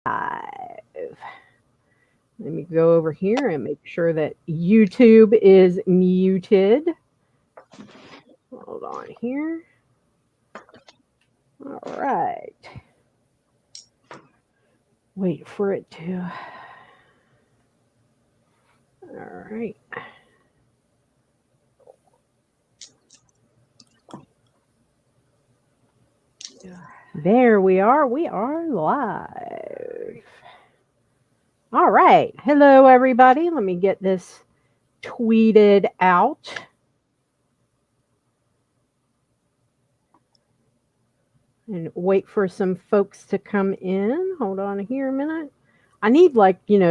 Let me go over here and make sure that YouTube is muted. Hold on here. All right. Wait for it to. All right. There we are. We are live. All right. Hello, everybody. Let me get this tweeted out. And wait for some folks to come in. Hold on here a minute. I need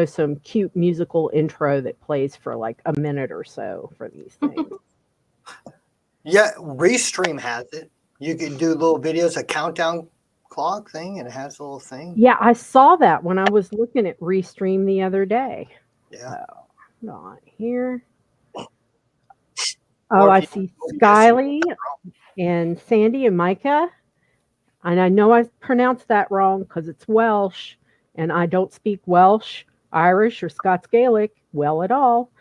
some cute musical intro that plays for like a minute or so for these things. Yeah, Restream has it. You can do little videos, a countdown clock thing, and it has a little thing. Yeah, I saw that when I was looking at Restream the other day. Yeah. So, hold on here. Oh, I see Skyly and Sandy and Micah. And I know I pronounced that wrong because it's Welsh, and I don't speak Welsh, Irish, or Scots Gaelic well at all.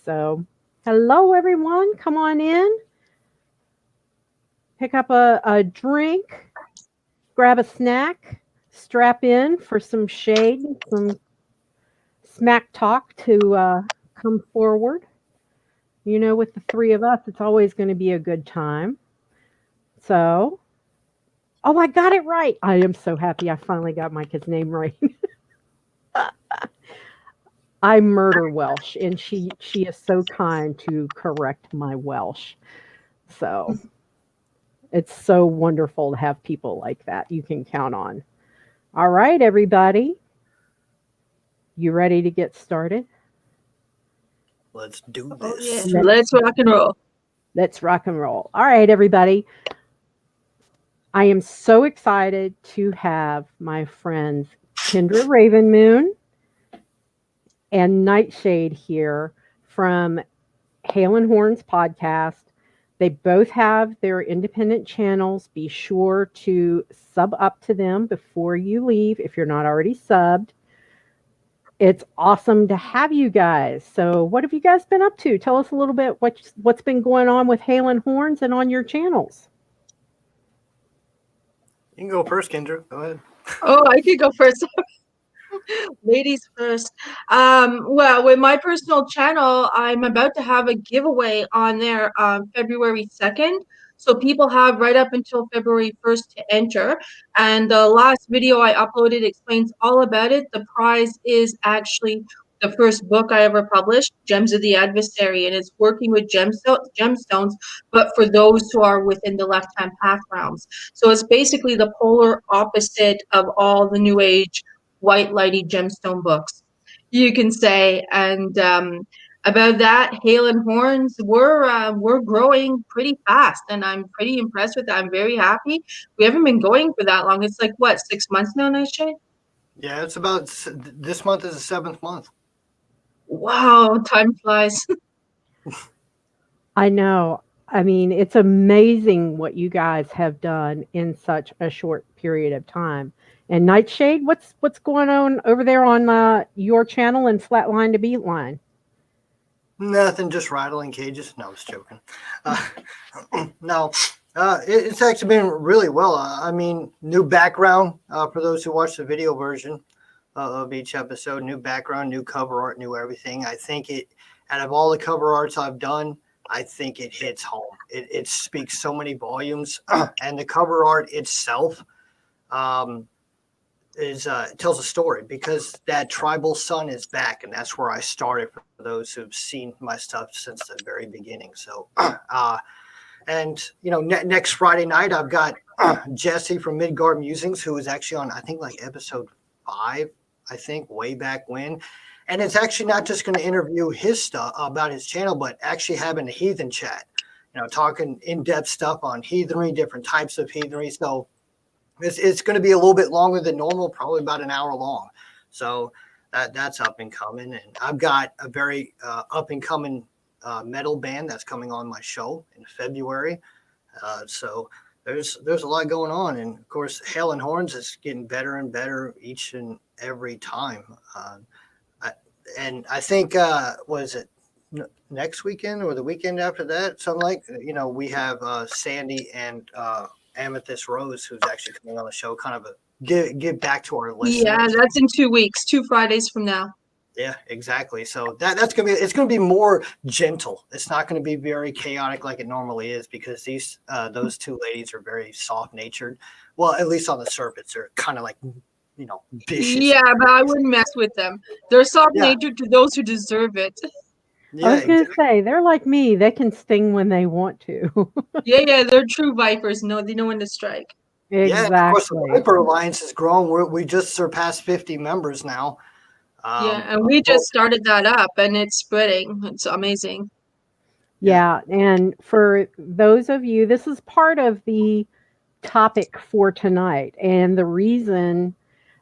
So, hello, everyone. Come on in. Pick up a drink, grab a snack, strap in for some shade, some smack talk to come forward. With the three of us, it's always going to be a good time. So, oh, I got it right. I am so happy I finally got Micah's name right. I murder Welsh, and she is so kind to correct my Welsh. So it's so wonderful to have people like that you can count on. All right, everybody. You ready to get started? Let's do this. Oh, yes. Let's rock and roll. Let's rock and roll. All right, everybody. I am so excited to have my friends Kendra Ravenmoon and Nightshade here from Hail and Horns podcast. They both have their independent channels. Be sure to sub up to them before you leave if you're not already subbed. It's awesome to have you guys. So what have you guys been up to? Tell us a little bit what's been going on with Hail and Horns and on your channels. You can go first, Kendra. Go ahead. Oh, I could go first. Ladies first. Well, with my personal channel, I'm about to have a giveaway on there February 2nd. So people have right up until February 1st to enter. And the last video I uploaded explains all about it. The prize is actually the first book I ever published, Gems of the Adversary, and it's working with gemstones, but for those who are within the left-hand path realms. So it's basically the polar opposite of all the New Age white lighty gemstone books, you can say. And about that, Hail and Horns, we're growing pretty fast, and I'm pretty impressed with that. I'm very happy. We haven't been going for that long. It's like what, 6 months now, Nightshade? Yeah, it's about this month is the 7th month. Wow, time flies. I know. I mean, it's amazing what you guys have done in such a short period of time. And Nightshade, what's going on over there on your channel and Flatline to Beatline? Nothing, just rattling cages. No, I was joking. No, it's actually been really well. I mean, new background for those who watch the video version of each episode. New background, new cover art, new everything. I think out of all the cover arts I've done, I think it hits home. It speaks so many volumes, and the cover art itself tells a story, because that tribal sun is back, and that's where I started for those who've seen my stuff since the very beginning. So, and next Friday night I've got Jesse from Midgard Musings, who was actually on, I think, like episode 5, I think, way back when. And it's actually not just going to interview his stuff about his channel, but actually having a heathen chat, talking in-depth stuff on heathenry, different types of heathenry. So it's going to be a little bit longer than normal, probably about an hour long. So that's up and coming. And I've got a very up and coming metal band that's coming on my show in February. So there's a lot going on. And of course, Hail and Horns is getting better and better each and every time. And I think, was it next weekend or the weekend after that? Something like, we have Sandy and Amethyst Rose, who's actually coming on the show, kind of give back to our listeners. Yeah, that's in 2 weeks, 2 Fridays from now. Yeah, exactly. So it's gonna be more gentle. It's not gonna be very chaotic like it normally is, because those two ladies are very soft natured. Well, at least on the surface, they're kind of like, vicious. Yeah, but I wouldn't mess with them. They're soft-natured to those who deserve it. Yeah, I was going to say, they're like me. They can sting when they want to. Yeah, they're true vipers. No, they know when to strike. Yeah, and of course, the Exactly. Viper Alliance has grown. We just surpassed 50 members now. Yeah, and we just started that up, and it's spreading. It's amazing. Yeah. And for those of you, this is part of the topic for tonight. And the reason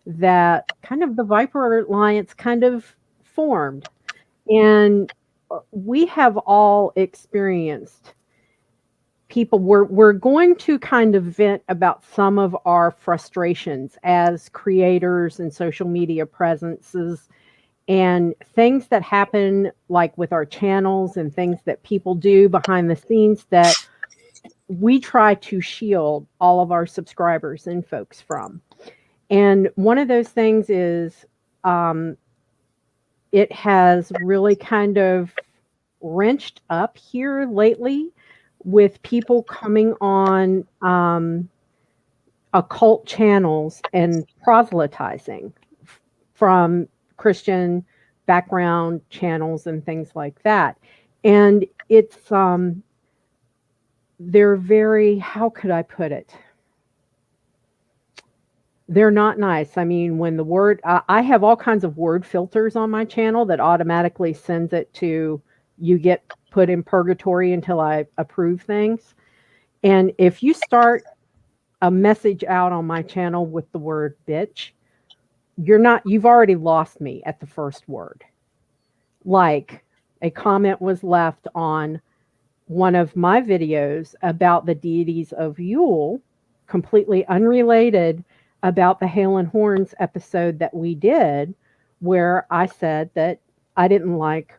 that kind of the Viper Alliance kind of formed. And we have all experienced people. We're going to kind of vent about some of our frustrations as creators and social media presences, and things that happen like with our channels and things that people do behind the scenes that we try to shield all of our subscribers and folks from. And one of those things is it has really kind of wrenched up here lately with people coming on occult channels and proselytizing from Christian background channels and things like that. And it's they're very, how could I put it? They're not nice. I mean, when the word, I have all kinds of word filters on my channel that automatically sends it to, you get put in purgatory until I approve things. And if you start a message out on my channel with the word bitch, you've already lost me at the first word. Like a comment was left on one of my videos about the deities of Yule, completely unrelated, about the Hail and Horns episode that we did, where I said that I didn't like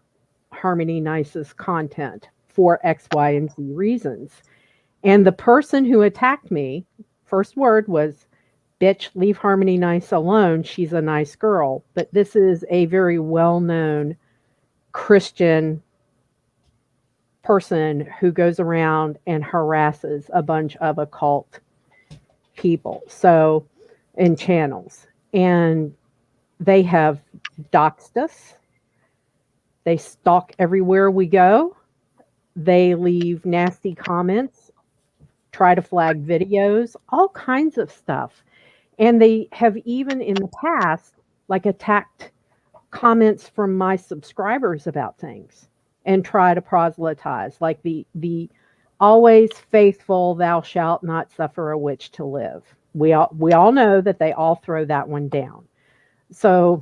Harmony Nice's content for X, Y, and Z reasons. And the person who attacked me, first word was, bitch, leave Harmony Nice alone. She's a nice girl. But this is a very well-known Christian person who goes around and harasses a bunch of occult people. So, in channels. And they have doxed us. They stalk everywhere we go. They leave nasty comments, try to flag videos, all kinds of stuff. And they have even in the past, like, attacked comments from my subscribers about things and try to proselytize, like the always faithful, thou shalt not suffer a witch to live. We all know that they all throw that one down. So,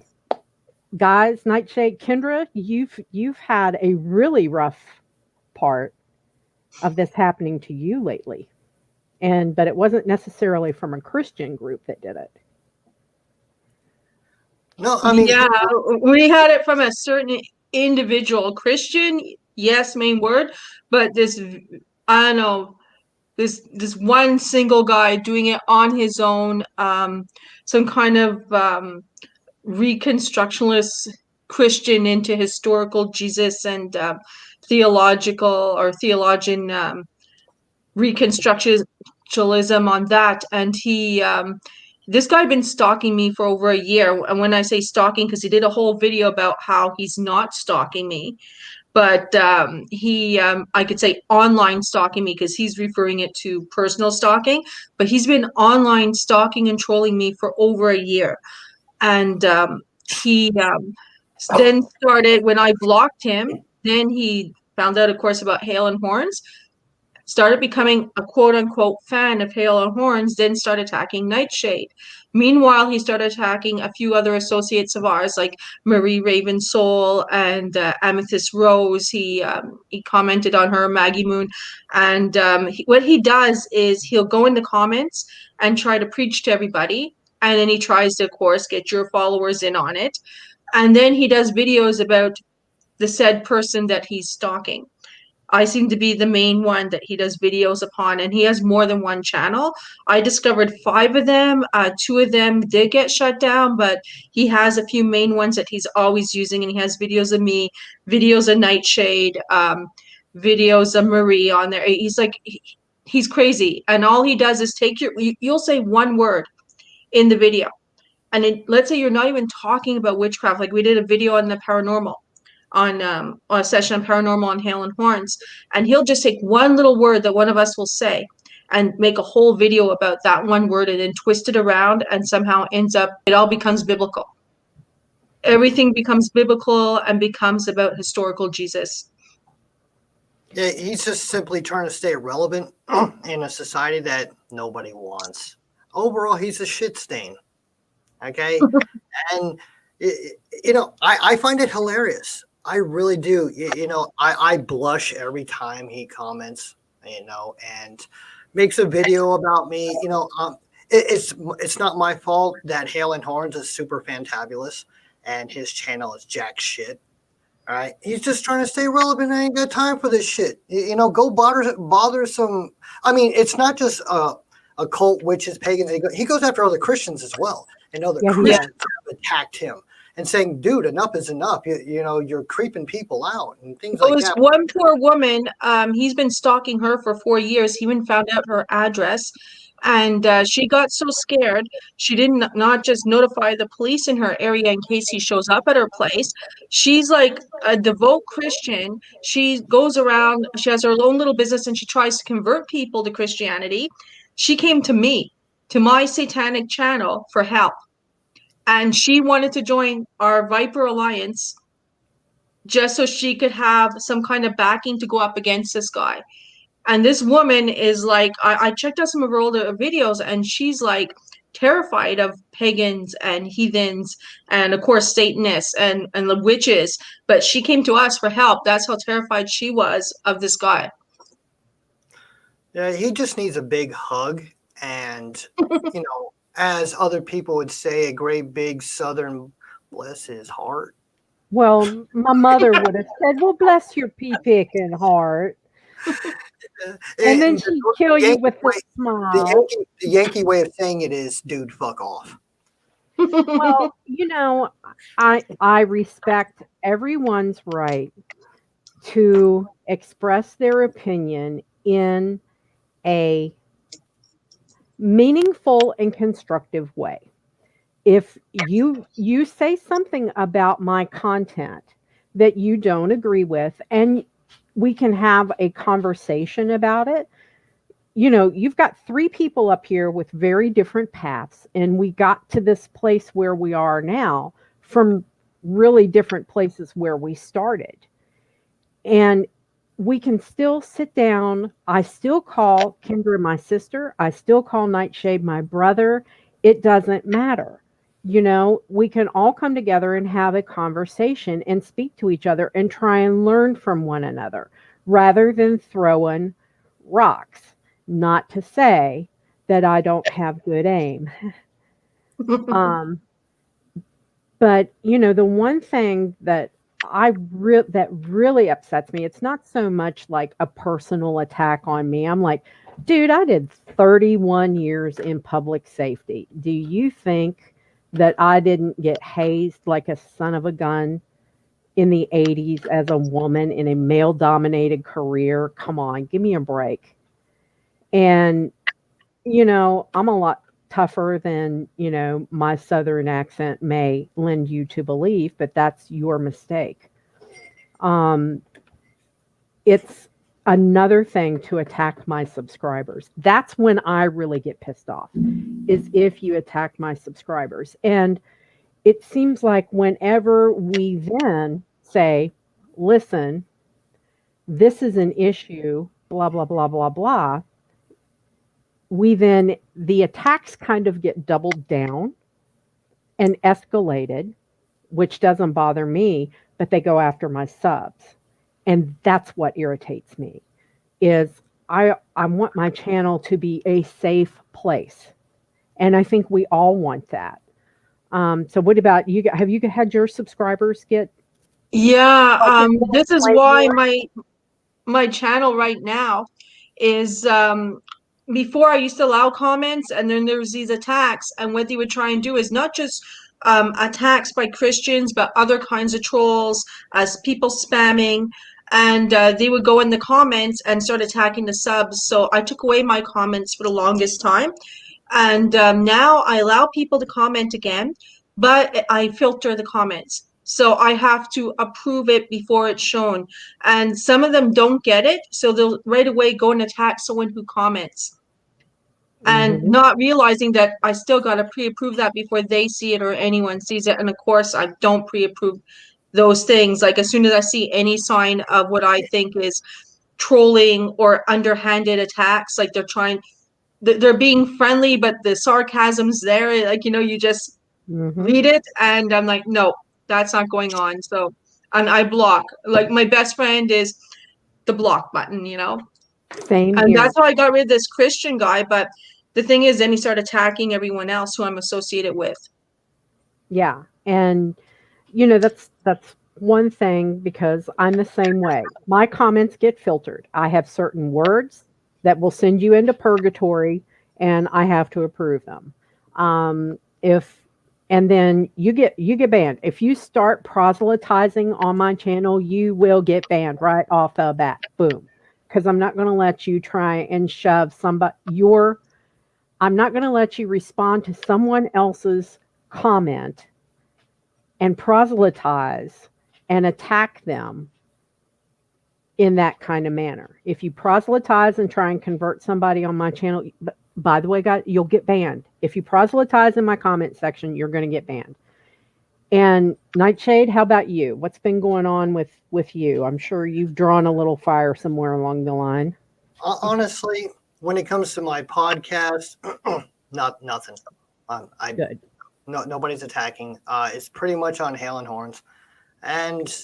guys, Nightshade, Kendra, you've had a really rough part of this happening to you lately. But it wasn't necessarily from a Christian group that did it. No, I mean, yeah, we had it from a certain individual Christian, yes, main word, but this, I don't know, this one single guy doing it on his own, some kind of reconstructionist Christian into historical Jesus and theologian reconstructionism on that. And this guy had been stalking me for over a year. And when I say stalking, because he did a whole video about how he's not stalking me, but I could say online stalking me, because he's referring it to personal stalking, but he's been online stalking and trolling me for over a year. And he then started, when I blocked him, then he found out, of course, about Hail and Horns, started becoming a quote-unquote fan of Hail and Horns, then started attacking Nightshade. Meanwhile, he started attacking a few other associates of ours, like Marie Raven Soul and Amethyst Rose. He commented on her, Maggie Moon. And what he does is he'll go in the comments and try to preach to everybody. And then he tries to, of course, get your followers in on it. And then he does videos about the said person that he's stalking. I seem to be the main one that he does videos upon, and he has more than one channel. I discovered 5 of them. 2 of them did get shut down, but he has a few main ones that he's always using, and he has videos of me, videos of Nightshade, videos of Marie on there. He's like, he's crazy, and all he does is take you'll say one word in the video, and let's say you're not even talking about witchcraft. Like we did a video on the paranormal, on a session on paranormal on Hail and Horns, and he'll just take one little word that one of us will say and make a whole video about that one word and then twist it around, and somehow ends up, it all becomes biblical. Everything becomes biblical and becomes about historical Jesus. Yeah, he's just simply trying to stay relevant in a society that nobody wants. Overall, he's a shit stain. Okay. And, I find it hilarious. I really do. I blush every time he comments, and makes a video about me. It's not my fault that Hail and Horns is super fantabulous and his channel is jack shit. All right. He's just trying to stay relevant. I ain't got time for this shit. Go bother some. I mean, it's not just occult, witches, pagans. He goes after other Christians as well. And other Christians have attacked him and saying, dude, enough is enough. You're creeping people out and things like that. One poor woman, he's been stalking her for 4 years. He even found out her address. And she got so scared, she didn't not just notify the police in her area in case he shows up at her place. She's like a devout Christian. She goes around, she has her own little business, and she tries to convert people to Christianity. She came to me, to my satanic channel, for help. And she wanted to join our Viper Alliance just so she could have some kind of backing to go up against this guy. And this woman is like, I checked out some of her older videos, and she's like terrified of pagans and heathens and, of course, Satanists and the witches. But she came to us for help. That's how terrified she was of this guy. Yeah, he just needs a big hug and, as other people would say, a great big Southern bless his heart. Well, my mother would have said, well, bless your pea-picking heart. And then she'd kill you with a smile. The Yankee way of saying it is, dude, fuck off. Well, I respect everyone's right to express their opinion in a meaningful and constructive way. If you say something about my content that you don't agree with, and we can have a conversation about it. You've got 3 people up here with very different paths, and we got to this place where we are now from really different places where we started. And we can still sit down. I still call Kendra my sister. I still call Nightshade my brother. It doesn't matter. We can all come together and have a conversation and speak to each other and try and learn from one another rather than throwing rocks. Not to say that I don't have good aim. But, the one thing that that really upsets me, it's not so much like a personal attack on me. I'm like, dude, I did 31 years in public safety. Do you think that I didn't get hazed like a son of a gun in the 80s as a woman in a male-dominated career? Come on, give me a break. And, I'm a lot tougher than, my Southern accent may lend you to believe, but that's your mistake. It's another thing to attack my subscribers. That's when I really get pissed off, is if you attack my subscribers. And it seems like whenever we then say, listen, this is an issue, blah, blah, blah, blah, blah, the attacks kind of get doubled down and escalated, which doesn't bother me, but they go after my subs. And that's what irritates me, is I want my channel to be a safe place. And I think we all want that. So what about you? Have you had your subscribers get Yeah, this is like why more? my channel right now is before I used to allow comments, and then there was these attacks, and what they would try and do is not just attacks by Christians but other kinds of trolls, as people spamming, and they would go in the comments and start attacking the subs. So I took away my comments for the longest time, and now I allow people to comment again, but I filter the comments. So I have to approve it before it's shown. And some of them don't get it, so they'll right away go and attack someone who comments. And Mhm. not realizing that I still got to pre-approve that before they see it or anyone sees it. And of course, I don't pre-approve those things. Like as soon as I see any sign of what I think is trolling or underhanded attacks, like they're being friendly, but the sarcasm's there. Like, you just Mhm. read it, and I'm like, no, that's not going on. So, and I block. Like my best friend is the block button. Same And here. that's how I got rid of this Christian guy. But the thing is, then he started attacking everyone else who I'm associated with. Yeah. And that's one thing because I'm the same way. My comments get filtered. I have certain words that will send you into purgatory and I have to approve them. If and then you get banned. If you start proselytizing on my channel, you will get banned right off the bat. Boom. Because I'm not going to let you try and shove somebody your I'm not going to let you respond to someone else's comment and proselytize and attack them in that kind of manner. If you proselytize and try and convert somebody on my channel, by the way, guys, you'll get banned. If you proselytize in my comment section, you're going to get banned. And Nightshade, how about you? What's been going on with you? I'm sure you've drawn a little fire somewhere along the line. Honestly, when it comes to my podcast, nothing. Good. Nobody's attacking. It's pretty much on Hail and Horns, and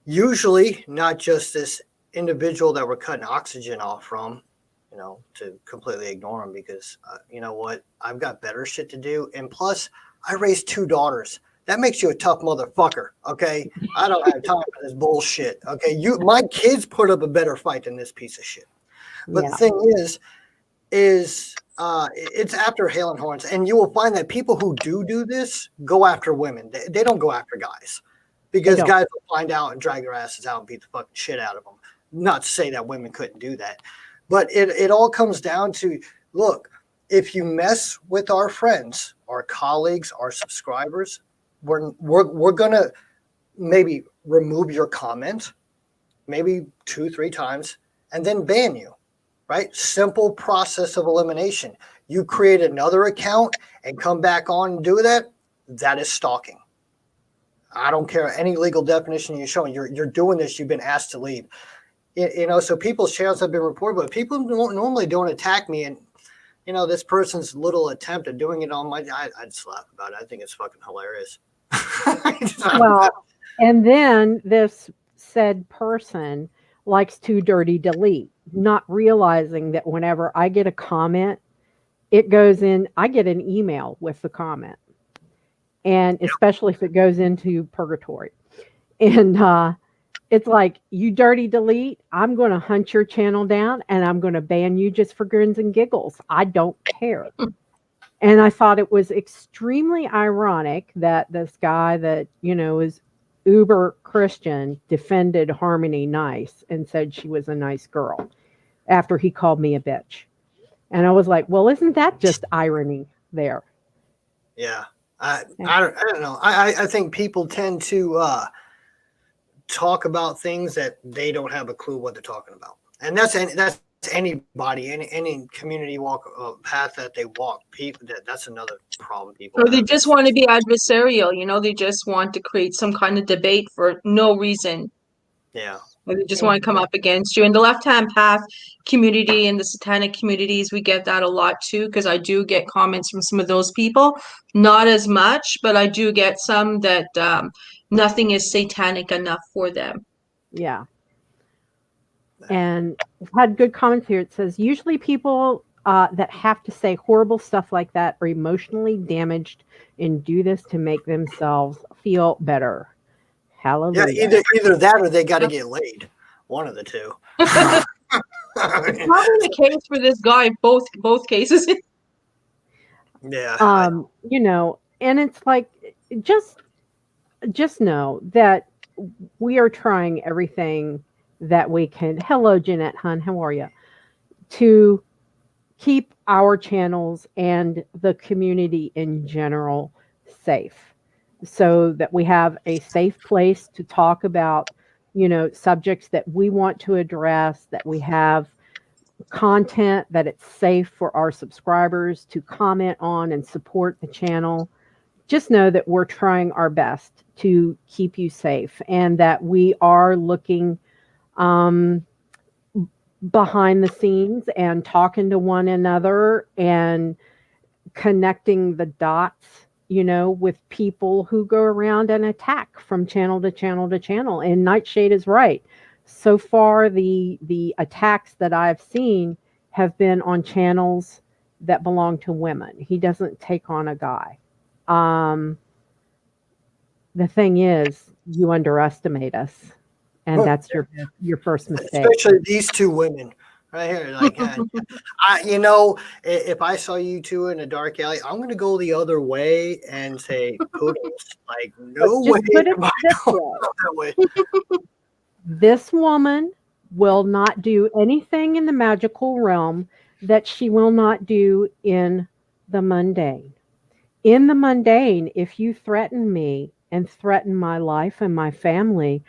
usually not just this individual that we're cutting oxygen off from, to completely ignore him because you know what? I've got better shit to do, and plus, I raised 2 daughters. That makes you a tough motherfucker, okay? I don't have time for this bullshit, okay? My kids put up a better fight than this piece of shit. But Yeah. the thing is it's after Hail and Horns, and you will find that people who do this go after women. They don't go after guys because guys will find out and drag their asses out and beat the fucking shit out of them. Not to say that women couldn't do that, but it all comes down to, look, if you mess with our friends, our colleagues, our subscribers, we're gonna maybe remove your comment, maybe 2-3 times, and then ban you. Right? Simple process of elimination. You create another account and come back on and do that. That is stalking. I don't care any legal definition you're showing. You're doing this. You've been asked to leave. So people's channels have been reported, but people normally don't attack me. And this person's little attempt at doing it on my, I'd laugh about it. I think it's fucking hilarious. Well, and then this said person likes to dirty delete, not realizing that whenever I get a comment, it goes in, I get an email with the comment. And especially if it goes into purgatory. And it's like, you dirty delete, I'm going to hunt your channel down and I'm going to ban you just for grins and giggles. I don't care. And I thought it was extremely ironic that this guy that, is uber Christian defended Harmony nice and said she was a nice girl after he called me a bitch. And I was like, well, isn't that just irony there? Yeah. I don't know. I think people tend to talk about things that they don't have a clue what they're talking about. And that's anybody, any community walk path that they walk. People that's another problem. People. Or they just want to be adversarial. They just want to create some kind of debate for no reason. Yeah. Or they just want to come up against you. In the left-hand path community and the satanic communities, we get that a lot too, because I do get comments from some of those people. Not as much, but I do get some that nothing is satanic enough for them. Yeah. And I've had good comments here. It says, usually people that have to say horrible stuff like that are emotionally damaged and do this to make themselves feel better. Yeah, Hallelujah. either that or they got to get laid. One of the two. It's probably the case for this guy, both cases. Yeah. You know, and it's like just know that we are trying everything that we can. Hello, Jeanette Hun, how are you? To keep our channels and the community in general safe, so that we have a safe place to talk about, subjects that we want to address, that we have content that it's safe for our subscribers to comment on and support the channel. Just know that we're trying our best to keep you safe, and that we are looking um, behind the scenes and talking to one another and connecting the dots, with people who go around and attack from channel to channel to channel. And Nightshade is right. So far, the attacks that I've seen have been on channels that belong to women. He doesn't take on a guy. The thing is, you underestimate us, and that's your first mistake. Especially these two women right here. Like, if I saw you two in a dark alley, I'm going to go the other way and say, poodles. Like, no way. Just put it am I this going way. that way. This woman will not do anything in the magical realm that she will not do in the mundane. In the mundane, if you threaten me and threaten my life and my family,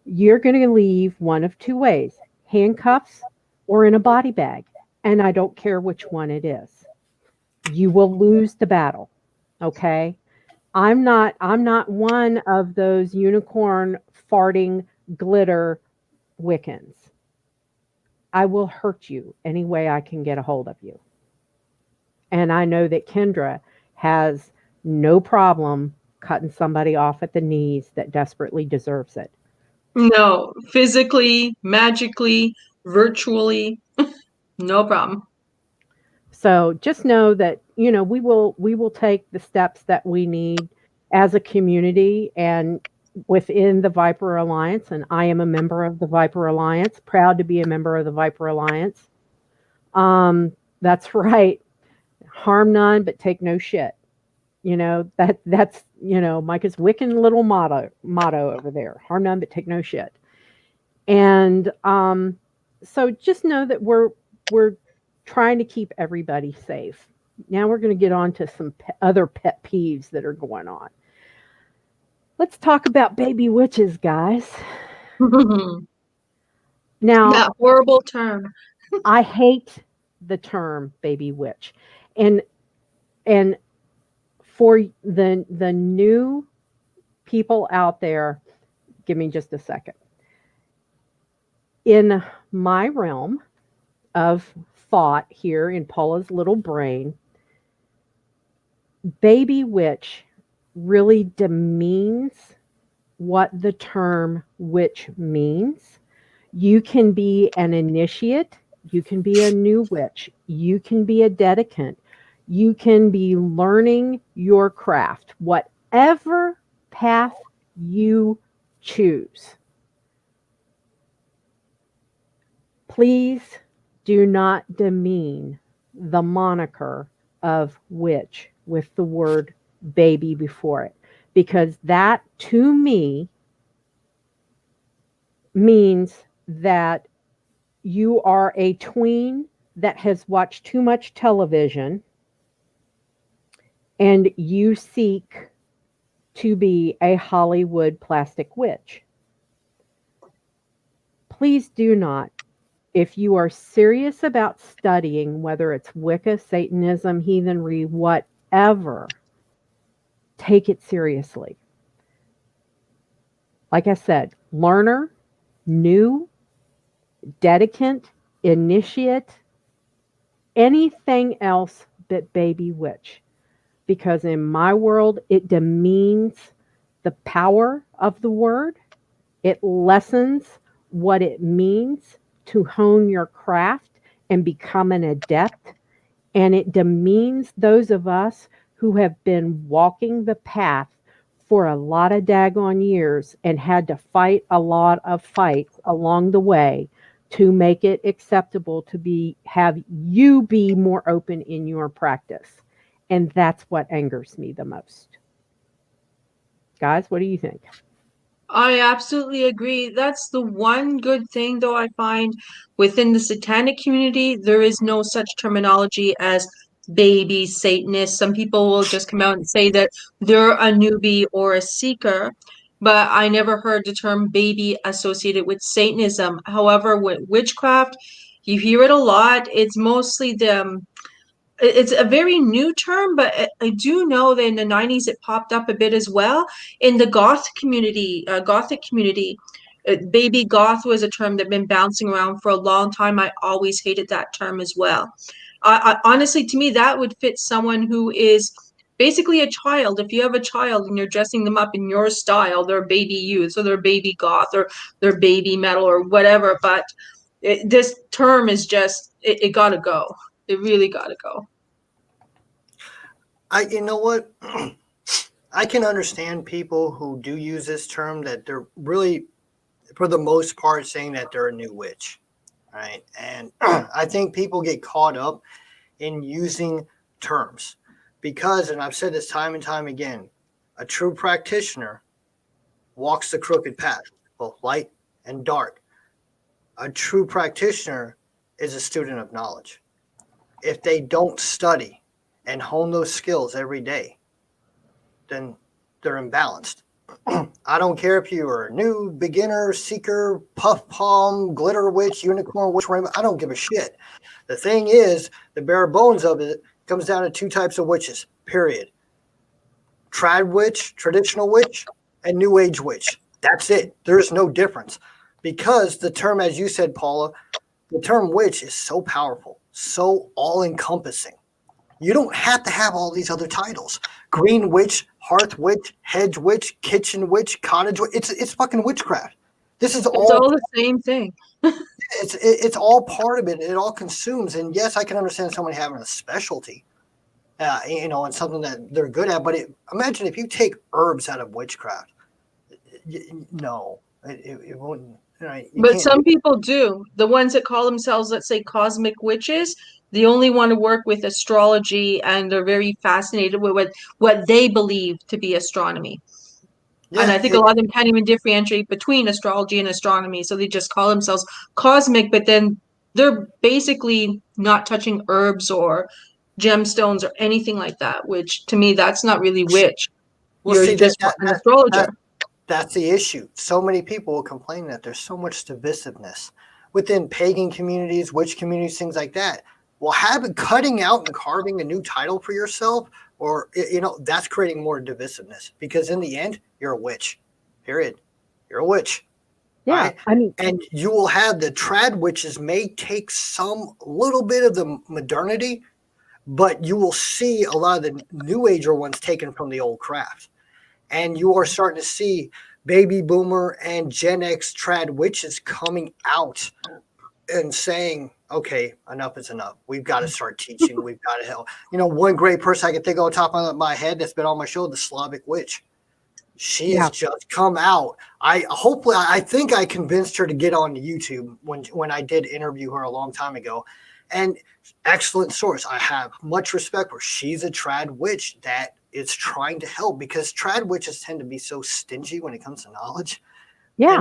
you're going to leave one of two ways: handcuffs or in a body bag. And I don't care which one it is. You will lose the battle. Okay? I'm not one of those unicorn farting glitter Wiccans. I will hurt you any way I can get a hold of you. And I know that Kendra has no problem cutting somebody off at the knees that desperately deserves it. No, physically, magically, virtually, no problem. So just know that, we will take the steps that we need as a community and within the Viper Alliance. And I am a member of the Viper Alliance, proud to be a member of the Viper Alliance. That's right. Harm none, but take no shit. That's Micah's Wiccan little motto over there. Harm none, but take no shit. And so just know that we're trying to keep everybody safe. Now we're going to get on to some other pet peeves that are going on. Let's talk about baby witches, guys. Now, that horrible term. I hate the term baby witch. And for the new people out there, give me just a second. In my realm of thought here in Paula's little brain, baby witch really demeans what the term witch means. You can be an initiate, you can be a new witch, you can be a dedicant, you can be learning your craft, whatever path you choose. Please do not demean the moniker of witch with the word baby before it, because that to me means that you are a tween that has watched too much television and you seek to be a Hollywood plastic witch. Please do not. If you are serious about studying, whether it's Wicca, Satanism, heathenry, whatever, take it seriously. Like I said, learner, new, dedicant, initiate, anything else but baby witch. Because in my world, it demeans the power of the word. It lessens what it means to hone your craft and become an adept And it demeans those of us who have been walking the path for a lot of daggone years and had to fight a lot of fights along the way to make it acceptable to have you be more open in your practice. And that's what angers me the most. Guys, what do you think? I absolutely agree. That's the one good thing, though, I find within the satanic community, there is no such terminology as baby Satanist. Some people will just come out and say that they're a newbie or a seeker, but I never heard the term baby associated with Satanism. However, with witchcraft, you hear it a lot. It's mostly it's a very new term, but I do know that in the 90s it popped up a bit as well in the Gothic community. Baby goth was a term that been bouncing around for a long time. I always hated that term as well. Honestly, to me, that would fit someone who is basically a child. If you have a child and you're dressing them up in your style, they're baby youth, so they're baby goth, or they're baby metal, or whatever. But this term is just, it gotta go. It really gotta go. You know what? I can understand people who do use this term, that they're really, for the most part, saying that they're a new witch, right? And I think people get caught up in using terms because, and I've said this time and time again, a true practitioner walks the crooked path, both light and dark. A true practitioner is a student of knowledge. If they don't study and hone those skills every day, then they're imbalanced. I don't care if you are a new beginner, seeker, puff palm, glitter witch, unicorn witch, rainbow. I don't give a shit. The thing is, the bare bones of it comes down to two types of witches, period. Trad witch, traditional witch, and new age witch. That's it. There's no difference. Because the term, as you said, Paula, the term witch is so powerful, so all-encompassing. You don't have to have all these other titles. Green witch, hearth witch, hedge witch, kitchen witch, cottage witch. It's fucking witchcraft. This is It's all the same thing. It's all part of it. It all consumes. And yes, I can understand someone having a specialty, and something that they're good at. But imagine if you take herbs out of witchcraft. No, it wouldn't. Right? But some people do. The ones that call themselves, let's say, cosmic witches, they only want to work with astrology, and they're very fascinated with what they believe to be astronomy. Yeah, and I think a lot of them can't even differentiate between astrology and astronomy. So they just call themselves cosmic, but then they're basically not touching herbs or gemstones or anything like that, which to me, that's not really witch. Well, You're see, just an astrologer. That's the issue. So many people will complain that there's so much divisiveness within pagan communities, witch communities, things like that. Well, cutting out and carving a new title for yourself, or that's creating more divisiveness, because in the end, you're a witch. Period. You're a witch. Yeah, right? I mean, And you will have the trad witches may take some little bit of the modernity, but you will see a lot of the new ager ones taken from the old craft. And you are starting to see baby boomer and Gen X trad witches coming out and saying, okay, enough is enough. We've got to start teaching. We've got to help. One great person I can think of on top of my head that's been on my show, the Slavic witch. She has just come out. I think I convinced her to get on YouTube when I did interview her a long time ago. And excellent source. I have much respect for her. She's a trad witch that is trying to help, because trad witches tend to be so stingy when it comes to knowledge. yeah.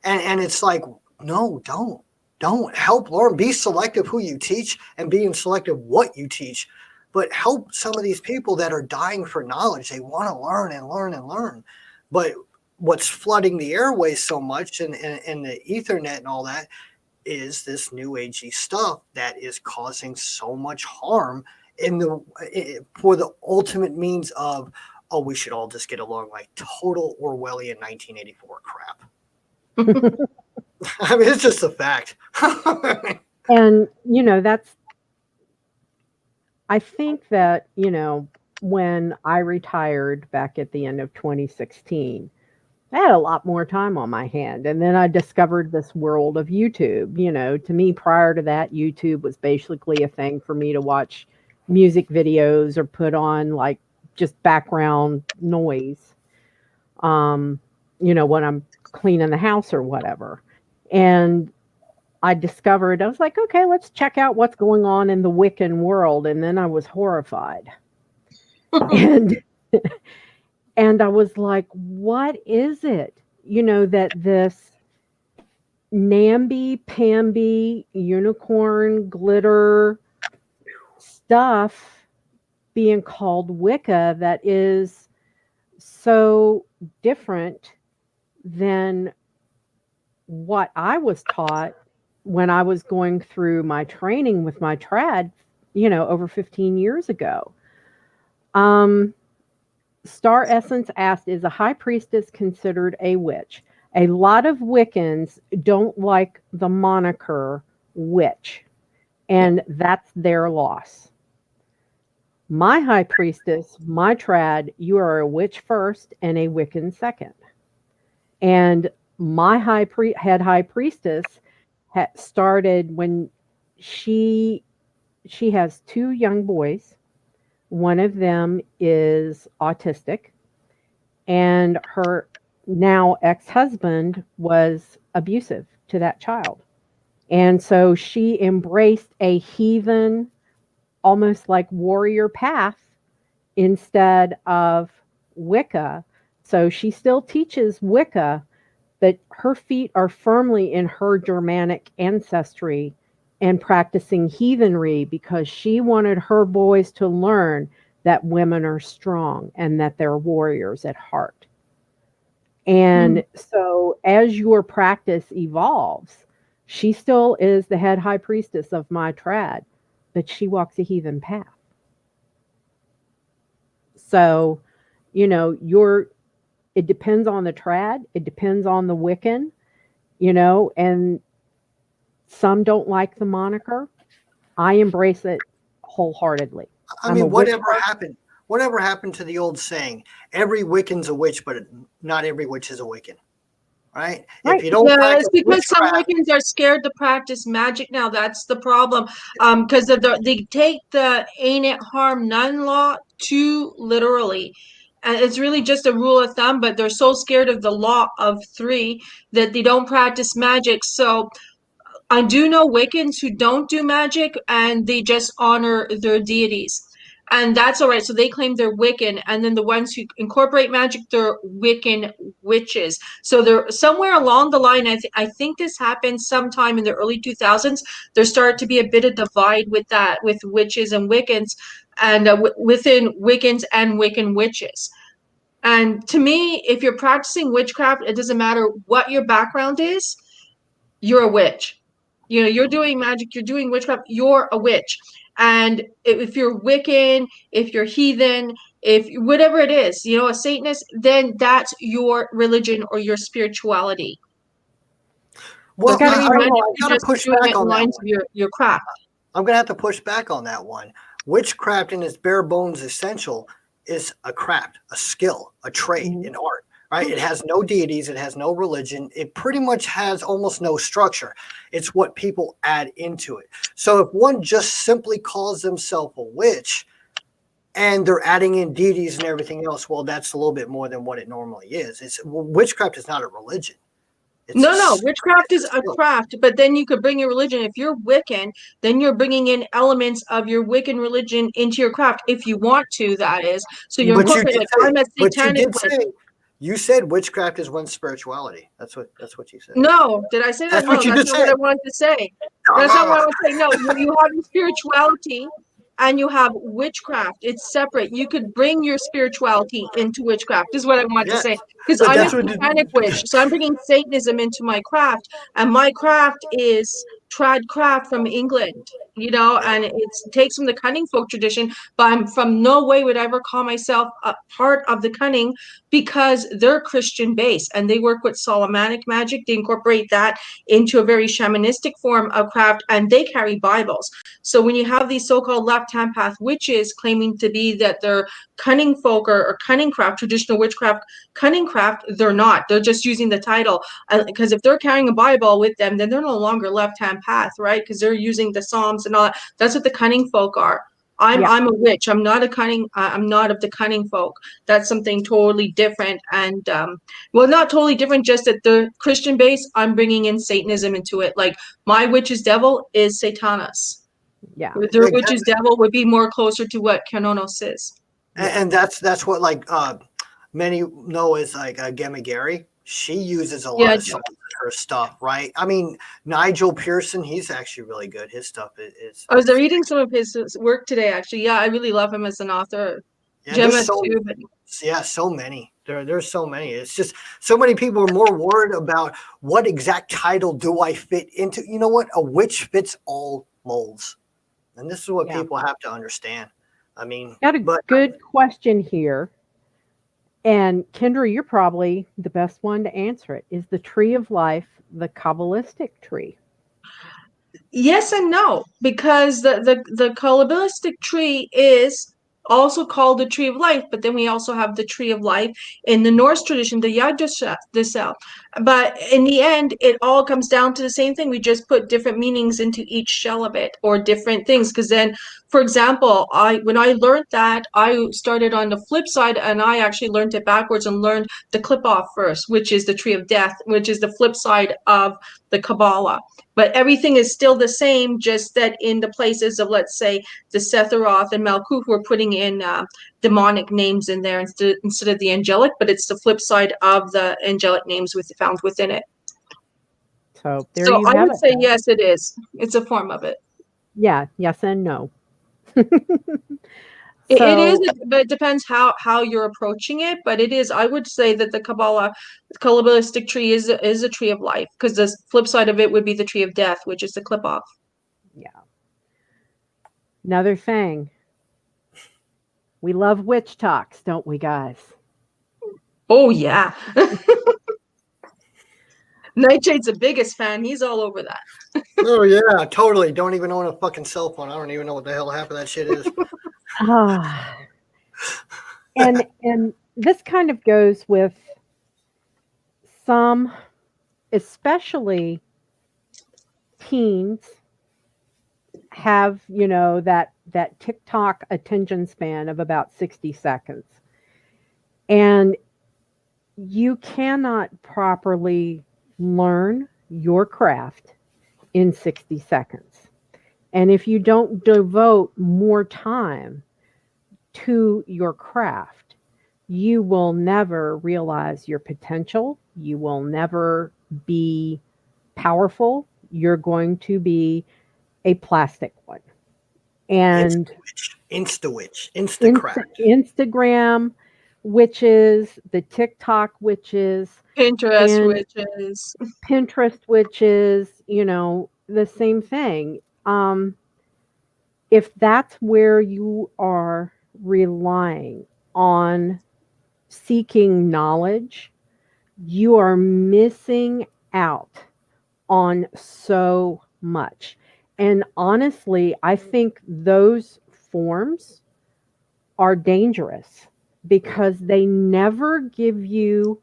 And it's like, no, don't help learn. Be selective who you teach and being selective what you teach. But help some of these people that are dying for knowledge. They want to learn and learn and learn. But what's flooding the airways so much and the Ethernet and all that is this new agey stuff that is causing so much harm for the ultimate means of, oh, we should all just get along, like total Orwellian 1984 crap. I mean, it's just a fact. And, I think that, when I retired back at the end of 2016, I had a lot more time on my hand. And then I discovered this world of YouTube. To me, prior to that, YouTube was basically a thing for me to watch music videos or put on like just background noise, when I'm cleaning the house or whatever. And I was like, okay, let's check out what's going on in the Wiccan world. And then I was horrified. and and I was like, what is it? That this namby-pamby unicorn glitter stuff being called Wicca that is so different than what I was taught when I was going through my training with my trad, over 15 years ago. Star Essence asked, is a high priestess considered a witch? A lot of Wiccans don't like the moniker witch, and that's their loss. My high priestess, my trad, you are a witch first and a Wiccan second. And my head high priestess started when she has 2 young boys. One of them is autistic, and her now ex-husband was abusive to that child. And so she embraced a heathen, almost like warrior path instead of Wicca. So she still teaches Wicca, but her feet are firmly in her Germanic ancestry and practicing heathenry because she wanted her boys to learn that women are strong and that they're warriors at heart. And so as your practice evolves, she still is the head high priestess of my trad, but she walks a heathen path. So, it depends on the trad, it depends on the Wiccan, and some don't like the moniker. I embrace it wholeheartedly. I mean, whatever happened to the old saying, every Wiccan's a witch, but not every witch is a Wiccan. Right? If you don't it's because some Wiccans are scared to practice magic now. That's the problem. Because they take the ain't it harm none law too literally. And it's really just a rule of thumb, but they're so scared of the law of 3 that they don't practice magic. So I do know Wiccans who don't do magic and they just honor their deities. And that's all right. So they claim they're Wiccan. And then the ones who incorporate magic, they're Wiccan witches. So they're somewhere along the line. I think this happened sometime in the early 2000s. There started to be a bit of divide with that, with witches and Wiccans, and within Wiccans and Wiccan witches. And to me, if you're practicing witchcraft, it doesn't matter what your background is, you're a witch. You're doing magic, you're doing witchcraft, you're a witch. And if you're Wiccan, if you're heathen, if whatever it is, a Satanist, then that's your religion or your spirituality. Well, I gotta push back on that one. Your craft. I'm going to have to push back on that one. Witchcraft in its bare bones essential is a craft, a skill, a trade in art. Right? It has no deities. It has no religion. It pretty much has almost no structure. It's what people add into it. So if one just simply calls themselves a witch and they're adding in deities and everything else, well, that's a little bit more than what it normally is. Witchcraft is not a religion. No, witchcraft is a craft, but then you could bring your religion. If you're Wiccan, then you're bringing in elements of your Wiccan religion into your craft, if you want to, that is. So you're I'm a satanic witch. You said witchcraft is one spirituality. That's what you said. No, did I say that? That's what you just said. What I wanted to say. That's not what I want to say. No, you have your spirituality and you have witchcraft. It's separate. You could bring your spirituality into witchcraft. This is what I wanted to say. Because I'm a satanic witch, so I'm bringing Satanism into my craft, and my craft is trad craft from England. and it takes from the cunning folk tradition, but I'm from no way would I ever call myself a part of the cunning because they're Christian based and they work with Solomonic magic. They incorporate that into a very shamanistic form of craft and they carry Bibles. So when you have these so-called left-hand path witches claiming to be that they're cunning folk or cunning craft, traditional witchcraft, cunning craft, they're not. They're just using the title. Because if they're carrying a Bible with them, then they're no longer left-hand path, right? Because they're using the Psalms and all that. That's what the cunning folk are. I'm a witch. I'm not a cunning. I'm not of the cunning folk. That's something totally different. And well, not totally different. Just that the Christian base, I'm bringing in Satanism into it. Like my witch's devil is Satanas. Yeah. Their witch's devil would be more closer to what Canonos is. And that's what like many know as like Gemigeri. She uses a lot of her stuff, right? I mean, Nigel Pearson, he's actually really good. His stuff is. I was reading some of his work today, actually. Yeah, I really love him as an author. Yeah, Gemma too. But... yeah, so many. There's so many. It's just so many people are more worried about what exact title do I fit into. You know what? A witch fits all molds, and this is what people have to understand. I mean, got a good question here. And Kendra, you're probably the best one to answer it. Is the tree of life the Kabbalistic tree? Yes and no, because the Kabbalistic tree is also called the tree of life, but then we also have the tree of life in the Norse tradition, the Yggdrasil. But in the end, it all comes down to the same thing. We just put different meanings into each shell of it, or different things. Because then, for example, when I learned that, I started on the flip side, and I actually learned it backwards and learned the clip off first, which is the tree of death, which is the flip side of the Kabbalah. But everything is still the same, just that in the places of, let's say, the Setharoth and Malkuth, we're putting in demonic names in there instead of the angelic, but it's the flip side of the angelic names found within it. So there you have it. I would say yes, it is. It's a form of it. Yeah, yes and no. It is, but it depends how you're approaching it. But it is, I would say that the Kabbalistic tree is a tree of life, because the flip side of it would be the tree of death, which is the clip off. Yeah. Another thing. We love witch talks, don't we, guys? Oh, yeah. Nightshade's the biggest fan. He's all over that. Oh, yeah, totally. Don't even own a fucking cell phone. I don't even know what the hell half of that shit is. And this kind of goes with some, especially teens, have, that TikTok attention span of about 60 seconds. And you cannot properly learn your craft in 60 seconds. And if you don't devote more time to your craft, you will never realize your potential. You will never be powerful. You're going to be a plastic one. And Instacraft. Instagram witches, the TikTok witches, Pinterest witches, the same thing. If that's where you are relying on seeking knowledge, you are missing out on so much. And honestly, I think those forms are dangerous because they never give you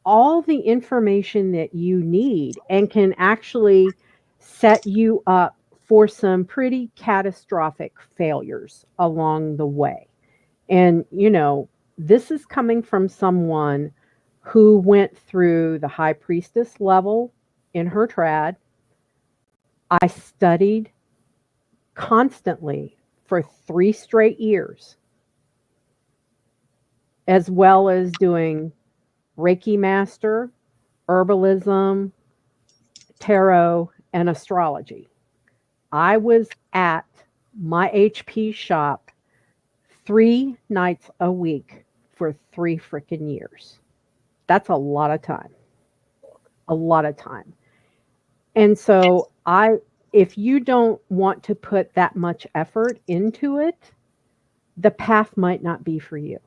all the information that you need and can actually set you up for some pretty catastrophic failures along the way. And, this is coming from someone who went through the high priestess level in her trad. I studied constantly for 3 straight years, as well as doing Reiki Master, herbalism, tarot, and astrology. I was at my HP shop 3 nights a week for 3 freaking years. That's a lot of time. A lot of time. And so I if you don't want to put that much effort into it, the path might not be for you,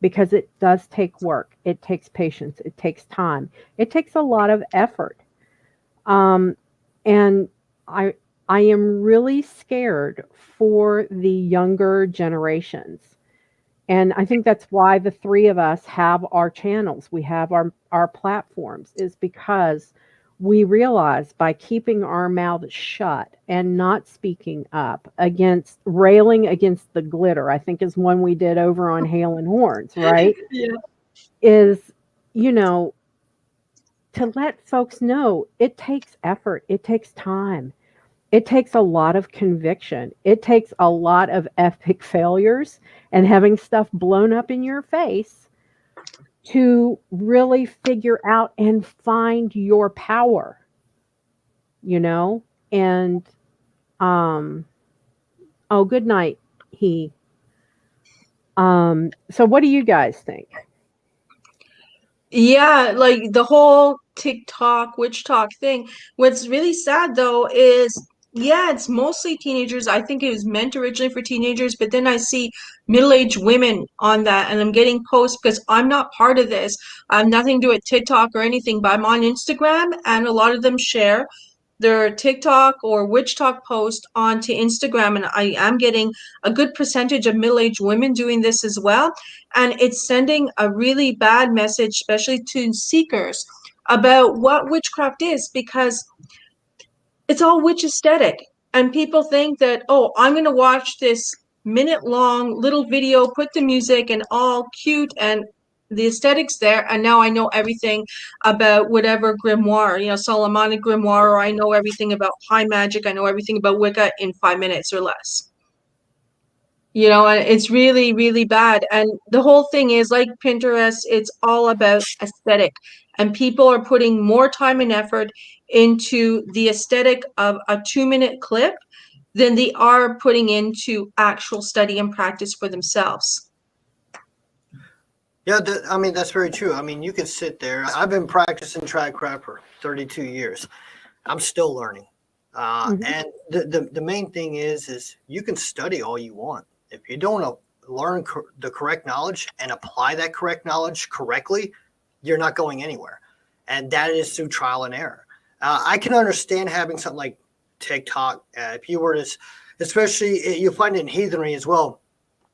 because it does take work. It takes patience. It takes time. It takes a lot of effort. Um, and I I am really scared for the younger generations. And I think that's why the three of us have our channels. We have our platforms, is because we realize by keeping our mouths shut and not speaking up against railing against the glitter, I think is one we did over on Hail and Horns, right? Yeah. Is, you know, to let folks know it takes effort, it takes time, it takes a lot of conviction, it takes a lot of epic failures and having stuff blown up in your face to really figure out and find your power, you know? And um oh, good night, he. So what do you guys think? Yeah, like the whole TikTok, witch talk thing. What's really sad though is, yeah, it's mostly teenagers. I think it was meant originally for teenagers, but then I see middle-aged women on that, and I'm getting posts because I'm not part of this. I have nothing to do with TikTok or anything, but I'm on Instagram, and a lot of them share their TikTok or witch talk post onto Instagram, and I am getting a good percentage of middle-aged women doing this as well. And it's sending a really bad message, especially to seekers, about what witchcraft is, because it's all witch aesthetic. And people think that, oh, I'm going to watch this minute long little video, put the music and all cute and the aesthetics there, and now I know everything about whatever grimoire, Solomonic grimoire, or I know everything about high magic, I know everything about Wicca in 5 minutes or less. And it's really, really bad. And the whole thing is like Pinterest, it's all about aesthetic. And people are putting more time and effort into the aesthetic of a 2-minute clip than they are putting into actual study and practice for themselves. Yeah, I mean, that's very true. I mean, you can sit there. I've been practicing tradecraft for 32 years. I'm still learning. And the main thing is you can study all you want. If you don't learn the correct knowledge and apply that correct knowledge correctly, you're not going anywhere. And that is through trial and error. I can understand having something like TikTok. If you were to, especially you'll find it in heathenry as well.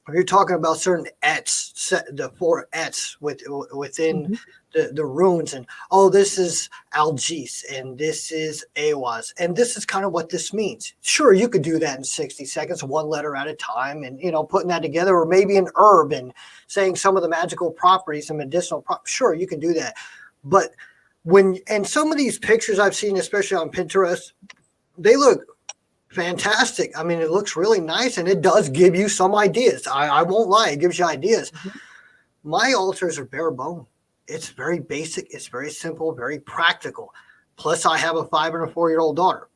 If you're talking about certain ets, the 4 ets within the runes, and this is Algis and this is Awaz, and this is kind of what this means. Sure, you could do that in 60 seconds, one letter at a time, and putting that together, or maybe an herb and saying some of the magical properties and medicinal properties. Sure, you can do that, but and some of these pictures I've seen, especially on Pinterest, they look fantastic. I mean, it looks really nice, and it does give you some ideas. I won't lie, it gives you ideas. My altars are bare bone. It's very basic, it's very simple, very practical. Plus, I have a 5 and a 4-year-old daughter,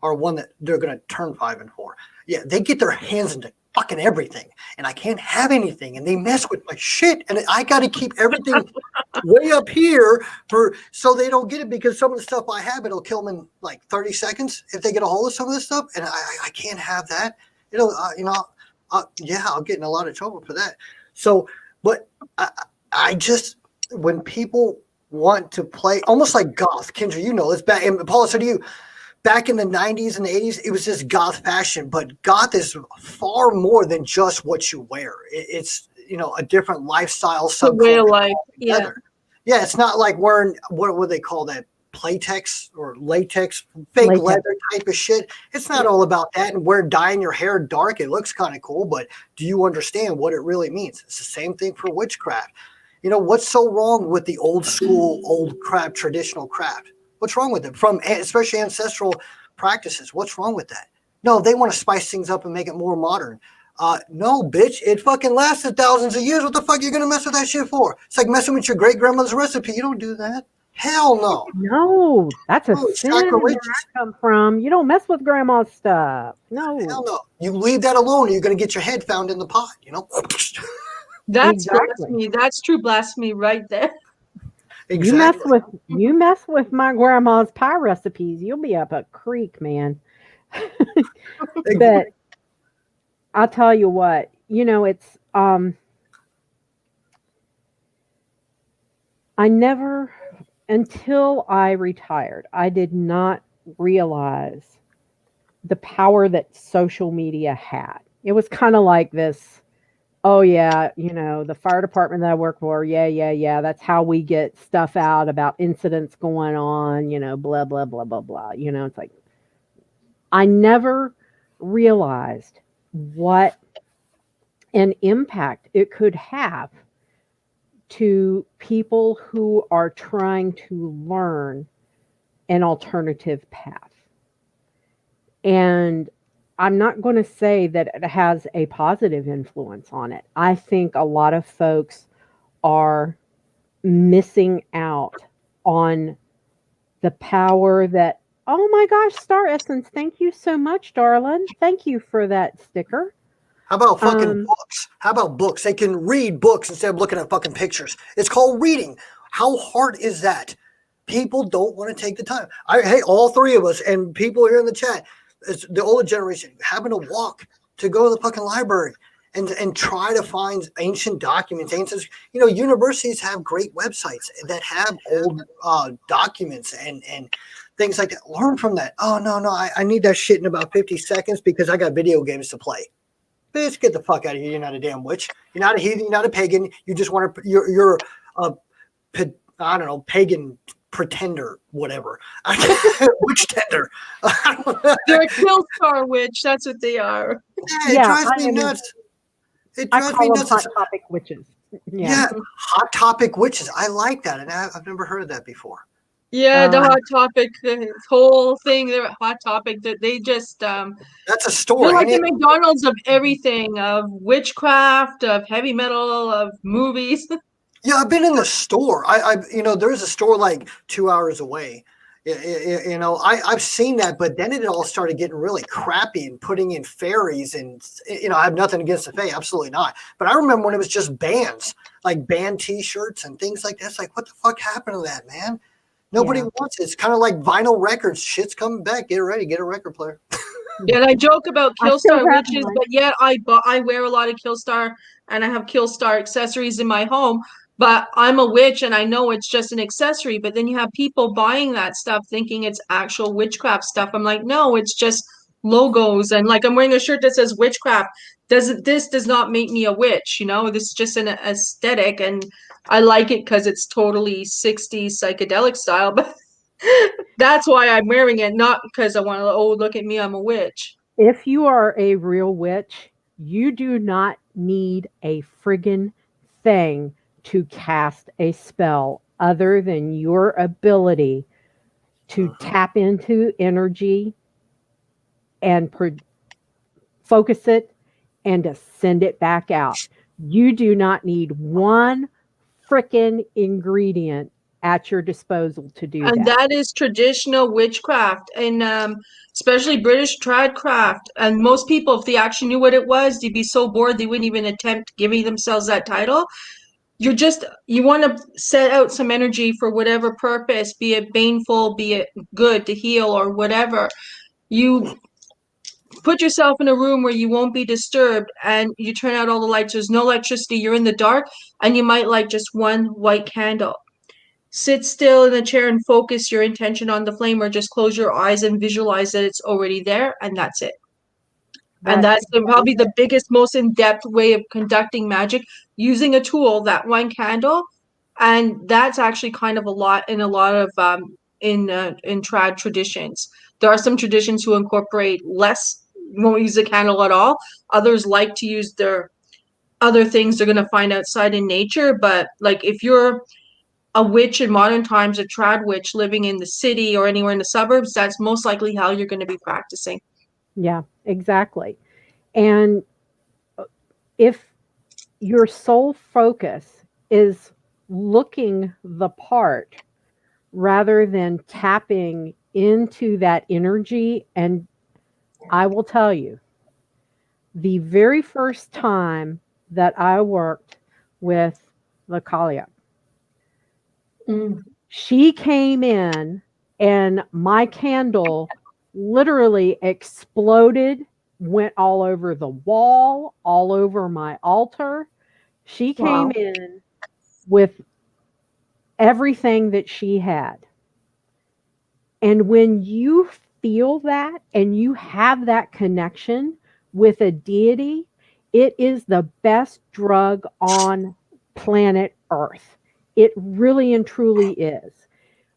or one that they're going to turn 5 and 4. Yeah, they get their hands into fucking everything, and I can't have anything, and they mess with my shit, and I got to keep everything way up here so they don't get it, because some of the stuff I have, it'll kill them in like 30 seconds if they get a hold of some of this stuff, and I can't have that. I'll get in a lot of trouble for that. So, but I just, when people want to play almost like goth, Kendra, this back, and Paula said to you, back in the 90s and the 80s, it was just goth fashion, but goth is far more than just what you wear. It's a different lifestyle, way of life. Yeah. Yeah, it's not like wearing, what would they call that, playtex or latex, fake leather type of shit. It's not all about that. And dyeing your hair dark, it looks kind of cool, but do you understand what it really means? It's the same thing for witchcraft. What's so wrong with the old school, old craft, traditional craft? What's wrong with it? From especially ancestral practices, what's wrong with that? No, they want to spice things up and make it more modern. No, bitch, it fucking lasted thousands of years. What the fuck are you going to mess with that shit for? It's like messing with your great-grandmother's recipe. You don't do that. Hell no. No, that's a sin where I come from. You don't mess with grandma's stuff. No. Hell no. You leave that alone, or you're going to get your head found in the pot, That's blasphemy. That's true blasphemy right there. Exactly. You mess with my grandma's pie recipes, you'll be up a creek, man. But I'll tell you what, it's I never, until I retired, I did not realize the power that social media had. It was kind of like this, oh yeah, the fire department that I work for, yeah, yeah, yeah, that's how we get stuff out about incidents going on, blah, blah, blah, blah, blah. It's like I never realized what an impact it could have to people who are trying to learn an alternative path. And I'm not going to say that it has a positive influence on it. I think a lot of folks are missing out on the power that, oh my gosh, Star Essence, thank you so much, darling. Thank you for that sticker. How about fucking books? How about books? They can read books instead of looking at fucking pictures. It's called reading. How hard is that? People don't want to take the time. Hey, all three of us and people here in the chat, it's the older generation, having to walk to go to the fucking library and try to find ancient documents. Universities have great websites that have old documents and things like that. Learn from that. Oh, no, I need that shit in about 50 seconds because I got video games to play. Bitch, get the fuck out of here. You're not a damn witch. You're not a heathen. You're not a pagan. You just want to, you're a, I don't know, pagan pretender, whatever. Witch tender. They're a kill star witch. That's what they are. Yeah, it drives me nuts. It drives me nuts. Hot topic witches. Yeah, hot topic witches. I like that. And I've never heard of that before. Yeah, the Hot Topic, the whole thing, the Hot Topic, that they just that's a story. They're like the McDonald's of everything, of witchcraft, of heavy metal, of movies. Yeah, I've been in the store. There's a store like 2 hours away. I've seen that, but then it all started getting really crappy and putting in fairies and, I have nothing against the fae, absolutely not. But I remember when it was just bands, like band t-shirts and things like that. It's like, what the fuck happened to that, man? Nobody wants it. It's kind of like vinyl records. Shit's coming back. Get ready. Get a record player. Yeah, and I joke about Killstar witches, but yet I wear a lot of Killstar and I have Killstar accessories in my home. But I'm a witch and I know it's just an accessory. But then you have people buying that stuff thinking it's actual witchcraft stuff. I'm like, no, it's just logos. And like I'm wearing a shirt that says witchcraft. This does not make me a witch, This is just an aesthetic. And I like it because it's totally 60s psychedelic style. But that's why I'm wearing it, not because I want to, look at me, I'm a witch. If you are a real witch, you do not need a friggin' thing to cast a spell other than your ability to tap into energy and focus it and to send it back out. You do not need one frickin' ingredient at your disposal to do that. And that is traditional witchcraft, and especially British tradcraft. And most people, if they actually knew what it was, they'd be so bored they wouldn't even attempt giving themselves that title. You want to set out some energy for whatever purpose, be it baneful, be it good to heal or whatever. You put yourself in a room where you won't be disturbed and you turn out all the lights. There's no electricity. You're in the dark and you might light just one white candle. Sit still in the chair and focus your intention on the flame, or just close your eyes and visualize that it's already there, and that's it. And that's probably the biggest, most in-depth way of conducting magic, using a tool, that one candle. And that's actually kind of a lot of in trad traditions. There are some traditions who incorporate less, won't use a candle at all. Others like to use their other things they're going to find outside in nature. But like if you're a witch in modern times, a trad witch living in the city or anywhere in the suburbs, that's most likely how you're going to be practicing. Yeah, exactly. And if your sole focus is looking the part rather than tapping into that energy, and I will tell you, the very first time that I worked with Lakalia, she came in and my candle literally exploded, went all over the wall, all over my altar. She came Wow. in with everything that she had. And when you feel that and you have that connection with a deity, it is the best drug on planet Earth. It really and truly is.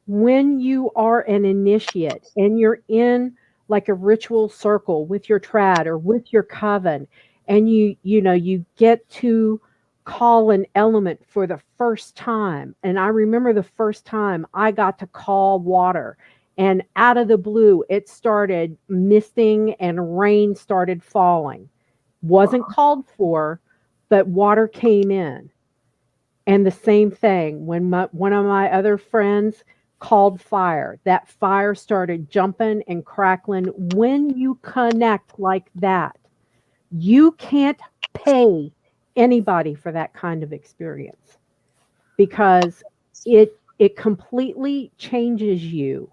When you are an initiate and you're in like a ritual circle with your trad or with your coven, and you get to call an element for the first time. And I remember the first time I got to call water, and out of the blue it started misting and rain started falling. Wasn't called for, but water came in. And the same thing when one of my other friends called fire, that fire started jumping and crackling. When you connect like that, you can't pay anybody for that kind of experience, because it completely changes you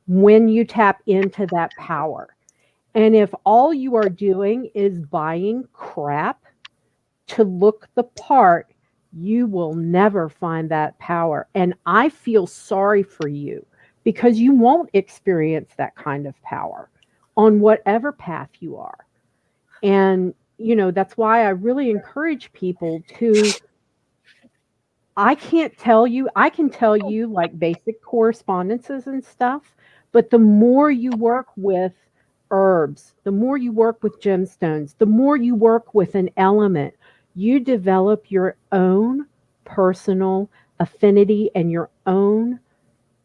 when you tap into that power. And if all you are doing is buying crap to look the part, you will never find that power. And I feel sorry for you because you won't experience that kind of power on whatever path you are. And, that's why I really encourage people to, I can tell you like basic correspondences and stuff, but the more you work with herbs, the more you work with gemstones, the more you work with an element, you develop your own personal affinity and your own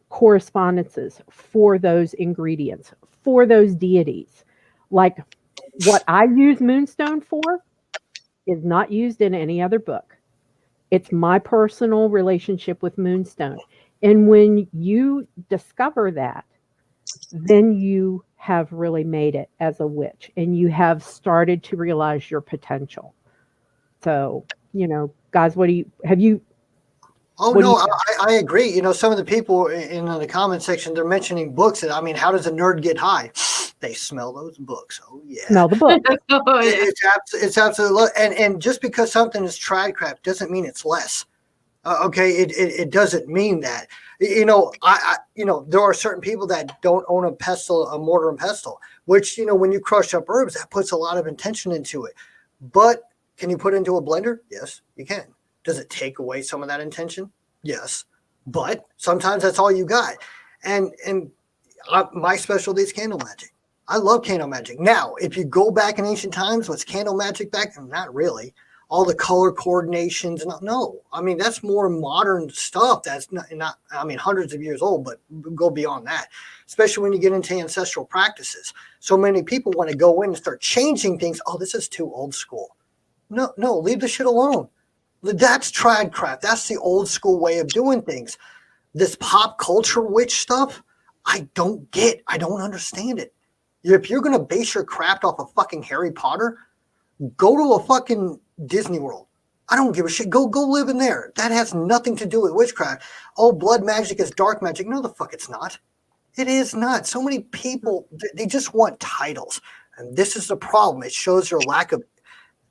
correspondences for those ingredients, for those deities. Like what I use Moonstone for is not used in any other book. It's my personal relationship with Moonstone. And when you discover that, then you have really made it as a witch and you have started to realize your potential. So, guys, Oh what do no, you, I agree. Some of the people in the comment section, they're mentioning books. And I mean, how does a nerd get high? They smell those books. Oh yeah, smell the book? Oh, yeah. it's absolutely. And just because something is tradcraft doesn't mean it's less. Okay, it doesn't mean that. There are certain people that don't own a pestle, a mortar and pestle, which when you crush up herbs, that puts a lot of intention into it. But can you put it into a blender? Yes, you can. Does it take away some of that intention? Yes, but sometimes that's all you got. And my specialty is candle magic. I love candle magic. Now, if you go back in ancient times, was candle magic back then? Not really. All the color coordinations, no. I mean, that's more modern stuff. That's not. I mean, hundreds of years old, but go beyond that. Especially when you get into ancestral practices. So many people want to go in and start changing things. Oh, this is too old school. No, leave the shit alone. That's tradcraft. That's the old school way of doing things. This pop culture witch stuff, I don't get. I don't understand it. If you're going to base your craft off of fucking Harry Potter, go to a fucking Disney World. I don't give a shit. Go live in there. That has nothing to do with witchcraft. Oh, blood magic is dark magic. No, the fuck it's not. It is not. So many people, they just want titles. And this is the problem. It shows their lack of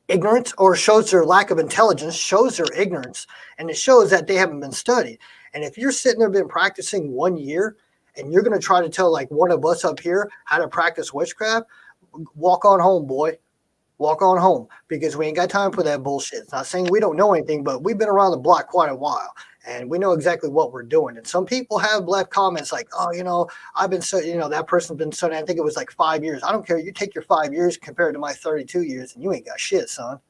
ignorance, or shows their lack of intelligence, shows their ignorance, and it shows that they haven't been studied. And if you're sitting there been practicing 1 year and you're going to try to tell like one of us up here how to practice witchcraft, walk on home, boy. Walk on home, because we ain't got time for that bullshit. It's not saying we don't know anything, but we've been around the block quite a while and we know exactly what we're doing. And some people have left comments like, oh, I've been that person's been studying, I think it was like 5 years. I don't care. You take your 5 years compared to my 32 years and you ain't got shit, son.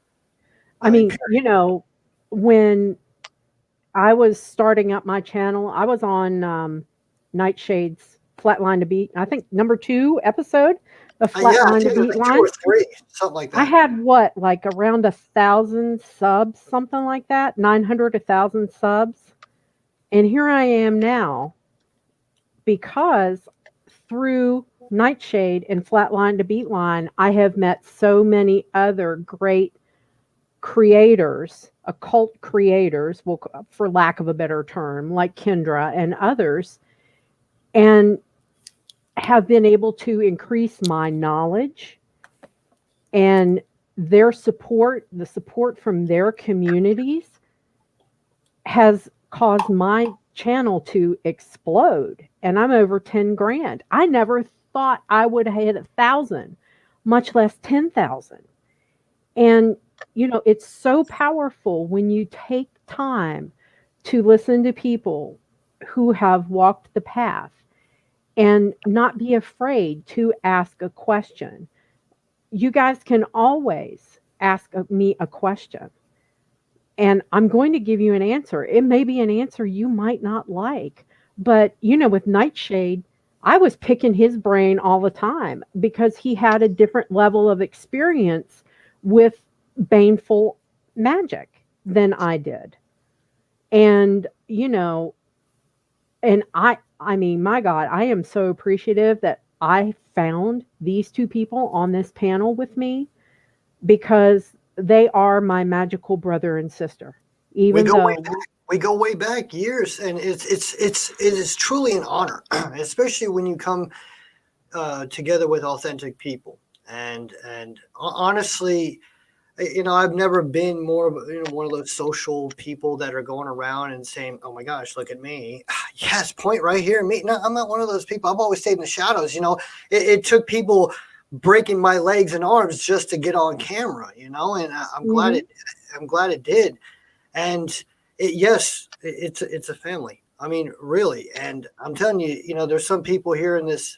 I mean, when I was starting up my channel, I was on Nightshade's Flatline to Beat, I think number 2 episode of Flatline to Beat like 2 Line. or 3, something like that. I had like around 1,000 subs, something like that, 900, 1,000 subs. And here I am now, because through Nightshade and Flatline to Beat Line, I have met so many other great creators, occult creators, for lack of a better term, like Kendra and others. And have been able to increase my knowledge, and their support, the support from their communities, has caused my channel to explode. And I'm over 10 grand. I never thought I would hit 1,000, much less 10,000. And, it's so powerful when you take time to listen to people who have walked the path and not be afraid to ask a question. You guys can always ask me a question, and I'm going to give you an answer. It may be an answer you might not like, but with Nightshade, I was picking his brain all the time because he had a different level of experience with baneful magic than I did. And, and I mean, my God, I am so appreciative that I found these two people on this panel with me, because they are my magical brother and sister. Even though we go way back years, and it is truly an honor, especially when you come together with authentic people. And honestly, I've never been more of one of those social people that are going around and saying, "Oh my gosh, look at me!" Yes, point right here. Me, no, I'm not one of those people. I've always stayed in the shadows. It took people breaking my legs and arms just to get on camera. And I'm glad it did. And it's a family. I mean, really. And I'm telling you, there's some people here in this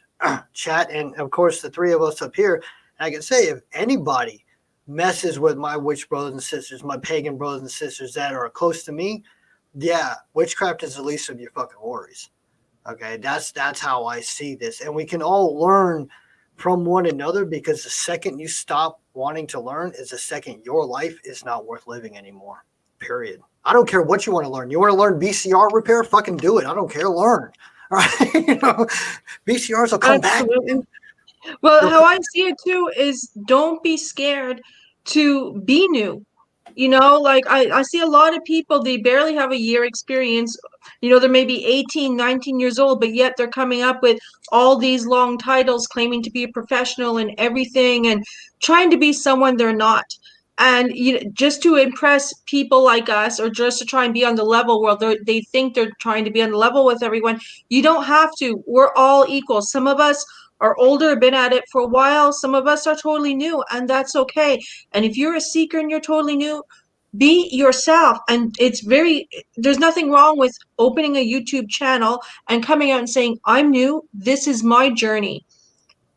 chat, and of course the three of us up here. I can say, if anybody messes with my witch brothers and sisters, my pagan brothers and sisters that are close to me, yeah, witchcraft is the least of your fucking worries. Okay, that's how I see this, and we can all learn from one another, because the second you stop wanting to learn is the second your life is not worth living anymore. Period. I don't care what you want to learn. You want to learn BCR repair? Fucking do it. I don't care. Learn. All right, BCRs will come back. Well, how I see it too is, don't be scared to be new. Like I see a lot of people, they barely have a year experience. They're maybe 18, 19 years old, but yet they're coming up with all these long titles, claiming to be a professional and everything, and trying to be someone they're not. And just to impress people like us, or just to try and be on the level where they think they're trying to be on the level with everyone, you don't have to. We're all equal. Some of us are older, been at it for a while. Some of us are totally new, and that's okay. And if you're a seeker and you're totally new, be yourself. And there's nothing wrong with opening a YouTube channel and coming out and saying, I'm new, this is my journey.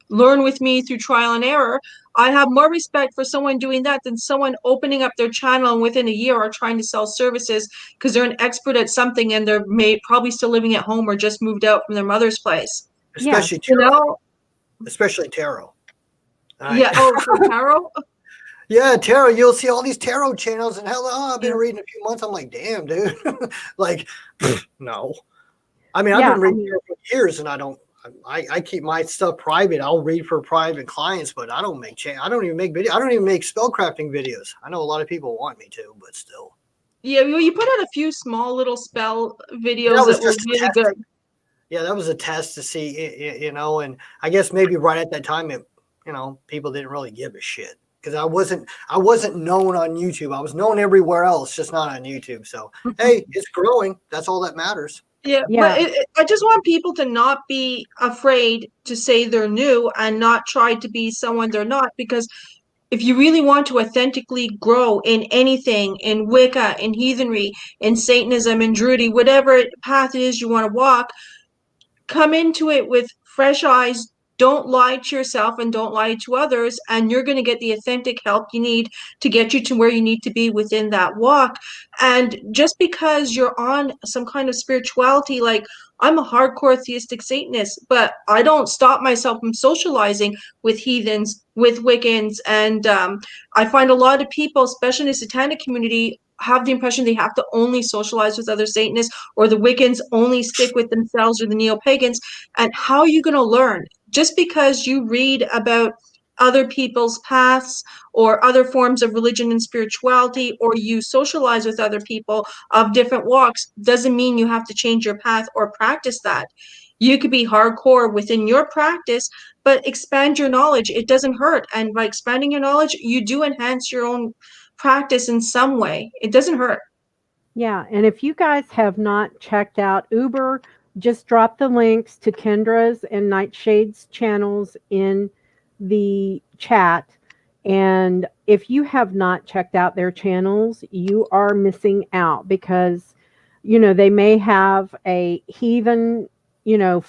Learn with me through trial and error. I have more respect for someone doing that than someone opening up their channel and within a year are trying to sell services because they're an expert at something, and they're probably still living at home or just moved out from their mother's place. Especially tarot. Especially tarot. Yeah. Oh, for tarot? Yeah, tarot. You'll see all these tarot channels, and I've been reading a few months. I'm like, damn, dude. Like, no. I mean, I've been reading tarot for years, and I keep my stuff private. I'll read for private clients, but I don't I don't even make videos. I don't even make spellcrafting videos. I know a lot of people want me to, but still. Yeah, well, you put out a few small little spell videos that were really good. Yeah, that was a test to see, and I guess maybe right at that time, people didn't really give a shit, because I wasn't known on YouTube. I was known everywhere else, just not on YouTube. So, hey, it's growing. That's all that matters. Yeah. But I just want people to not be afraid to say they're new and not try to be someone they're not, because if you really want to authentically grow in anything, in Wicca, in heathenry, in Satanism, in Druidry, whatever path it is you want to walk, come into it with fresh eyes. Don't lie to yourself and don't lie to others, and you're going to get the authentic help you need to get you to where you need to be within that walk. And just because you're on some kind of spirituality, like I'm a hardcore theistic Satanist, but I don't stop myself from socializing with heathens, with Wiccans, and I find a lot of people, especially in the satanic community, have the impression they have to only socialize with other Satanists, or the Wiccans only stick with themselves, or the neo-pagans. And how are you going to learn? Just because you read about other people's paths or other forms of religion and spirituality, or you socialize with other people of different walks, doesn't mean you have to change your path or practice that. You could be hardcore within your practice, but expand your knowledge. It doesn't hurt. And by expanding your knowledge, you do enhance your own practice in some way. It doesn't hurt. Yeah, and if you guys have not checked out Uber, just drop the links to Kendra's and Nightshade's channels in the chat. And if you have not checked out their channels, you are missing out because, they may have a heathen,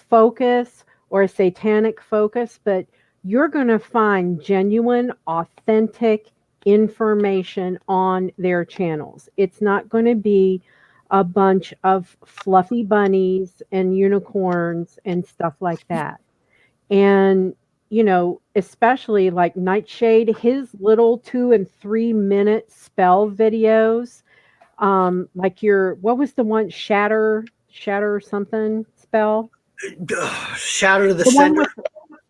focus or a satanic focus, but you're going to find genuine, authentic information on their channels. It's not going to be a bunch of fluffy bunnies and unicorns and stuff like that. And, especially like Nightshade, his little 2 and 3 minute spell videos, like what was the one, shatter something spell? Shatter the The one Sender. with,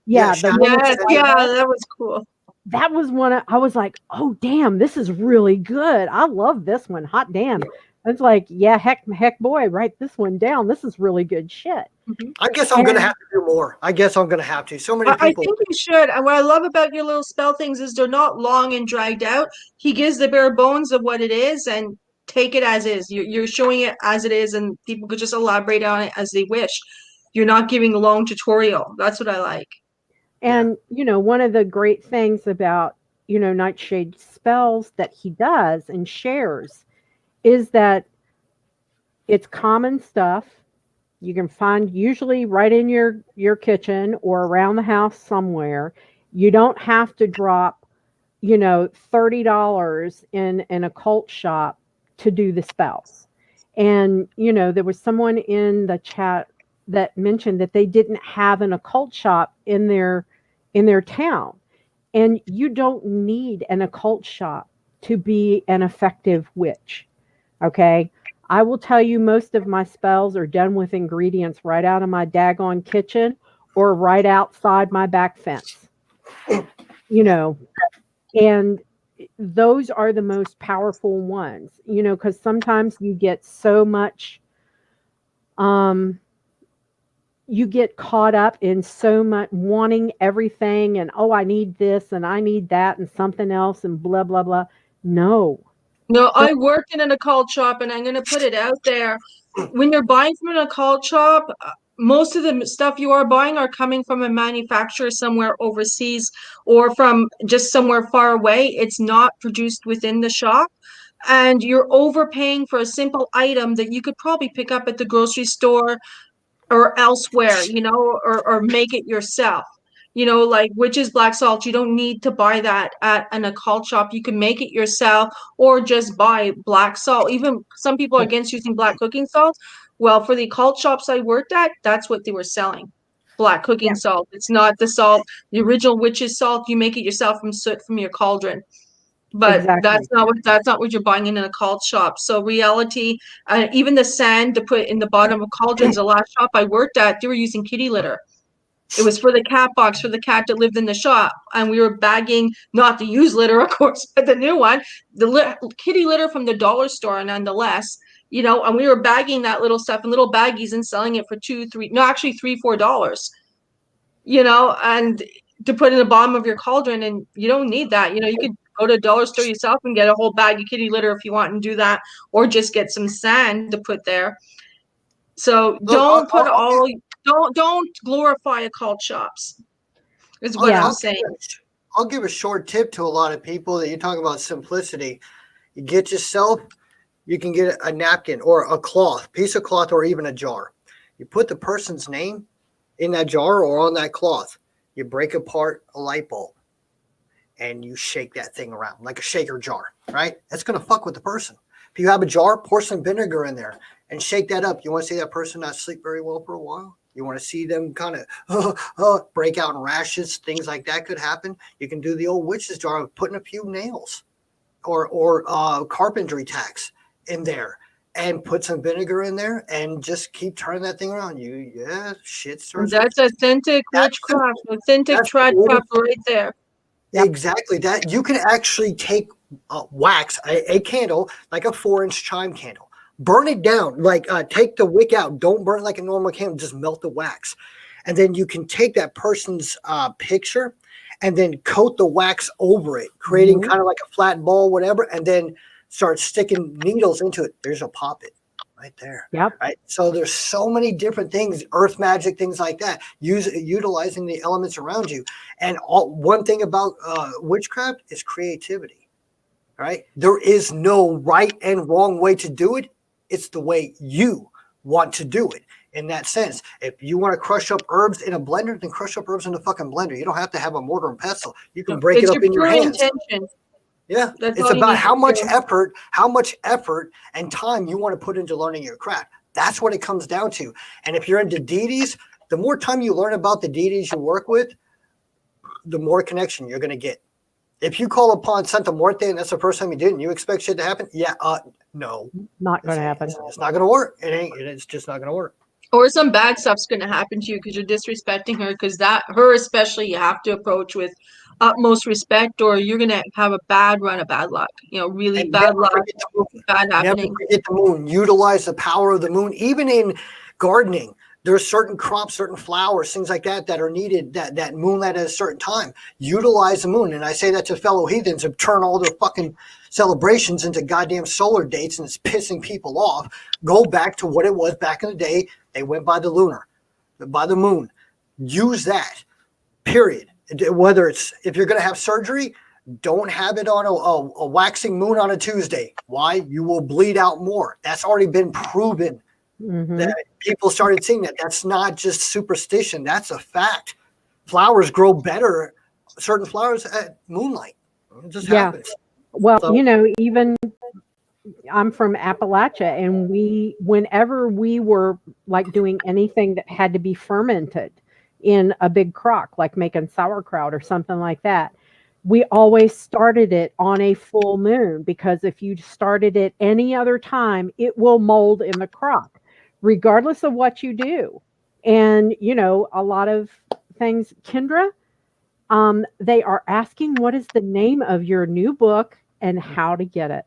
yeah, the one with Yes, the white yeah, ball. that was cool. That was I was like, oh damn, this is really good. I love this one. Hot damn. It's like, yeah, heck boy, write this one down. This is really good shit. I guess I'm going to have to do more. I guess I'm going to have to. So many I people. think you should. And what I love about your little spell things is they're not long and dragged out. He gives the bare bones of what it is and take it as is. You're showing it as it is, and people could just elaborate on it as they wish. You're not giving a long tutorial. That's what I like. And, one of the great things about, Nightshade spells that he does and shares is that it's common stuff. You can find usually right in your kitchen or around the house somewhere. You don't have to drop, $30 in an occult shop to do the spells. And, there was someone in the chat that mentioned that they didn't have an occult shop in their town. And you don't need an occult shop to be an effective witch. Okay? I will tell you most of my spells are done with ingredients right out of my daggone kitchen or right outside my back fence. And those are the most powerful ones, because sometimes you get so much you get caught up in so much wanting everything and, oh, I need this and I need that and something else and blah, blah, blah. No. No, I work in an occult shop, and I'm going to put it out there. When you're buying from an occult shop, most of the stuff you are buying are coming from a manufacturer somewhere overseas or from just somewhere far away. It's not produced within the shop. And you're overpaying for a simple item that you could probably pick up at the grocery store or elsewhere, or make it yourself. Like witch's black salt, you don't need to buy that at an occult shop. You can make it yourself or just buy black salt. Even some people are against using black cooking salt. Well, for the occult shops I worked at, that's what they were selling. Black cooking salt. It's not the salt, the original witch's salt. You make it yourself from soot from your cauldron. But Exactly. that's not what you're buying in an occult shop. So reality, even the sand to put in the bottom of cauldrons, the last shop I worked at, they were using kitty litter. It was for the cat box for the cat that lived in the shop, and we were bagging, not the used litter, of course, but the new one, the kitty litter from the dollar store, nonetheless. And we were bagging that little stuff in little baggies and selling it for $3-4. And to put in the bottom of your cauldron, and you don't need that. You could go to a dollar store yourself and get a whole bag of kitty litter if you want and do that, or just get some sand to put there. So don't glorify occult shops. Is what I'm saying. I'll give a short tip to a lot of people that you talk about simplicity. You get yourself, you can get a napkin or a piece of cloth, or even a jar. You put the person's name in that jar or on that cloth. You break apart a light bulb and you shake that thing around like a shaker jar, right? That's going to fuck with the person. If you have a jar, pour some vinegar in there and shake that up. You want to see that person not sleep very well for a while? You want to see them kind of break out in rashes, things like that could happen. You can do the old witch's jar of putting a few nails or carpentry tacks in there and put some vinegar in there and just keep turning that thing around. Shit starts. That's authentic witchcraft, authentic tradecraft right there. Yep. Exactly. That you can actually take wax, a candle, like a 4-inch chime candle, burn it down, like take the wick out. Don't burn it like a normal candle, just melt the wax. And then you can take that person's picture and then coat the wax over it, creating kind of like a flat ball, whatever, and then start sticking needles into it. There's a poppet right there. Yep. Right. So there's so many different things, earth magic, things like that, utilizing the elements around you. And one thing about witchcraft is creativity. Right. There is no right and wrong way to do it. It's the way you want to do it. In that sense, if you want to crush up herbs in a blender, then crush up herbs in a fucking blender. You don't have to have a mortar and pestle. You can break it up in your hands. Intention. Yeah, That's it's about how much effort and time you want to put into learning your craft. That's what it comes down to. And if you're into deities, the more time you learn about the deities you work with, the more connection you're going to get. If you call upon Santa Muerte and that's the first time you did it and you expect shit to happen, no. Not going to happen. It's not going to work. It's just not going to work. Or some bad stuff's going to happen to you because you're disrespecting her. Because her especially, you have to approach with utmost respect, or you're going to have a bad run of bad luck. Really And bad luck, bad happening. Never forget the moon. Utilize the power of the moon. Even in gardening, there are certain crops, certain flowers, things like that are needed, that moonlight at a certain time. Utilize the moon. And I say that to fellow heathens who turn all their fucking celebrations into goddamn solar dates, and it's pissing people off. Go back to what it was back in the day. They went by the moon. Use that, period. Whether it's, if you're going to have surgery, don't have it on a waxing moon on a Tuesday. Why? You will bleed out more. That's already been proven. That people started seeing that. That's not just superstition. That's a fact. Flowers grow better, certain flowers at moonlight. It just happens. Well, even I'm from Appalachia, and whenever we were like doing anything that had to be fermented in a big crock, like making sauerkraut or something like that, we always started it on a full moon, because if you started it any other time, it will mold in the crock, regardless of what you do. And, a lot of things, Kendra, they are asking, what is the name of your new book and how to get it?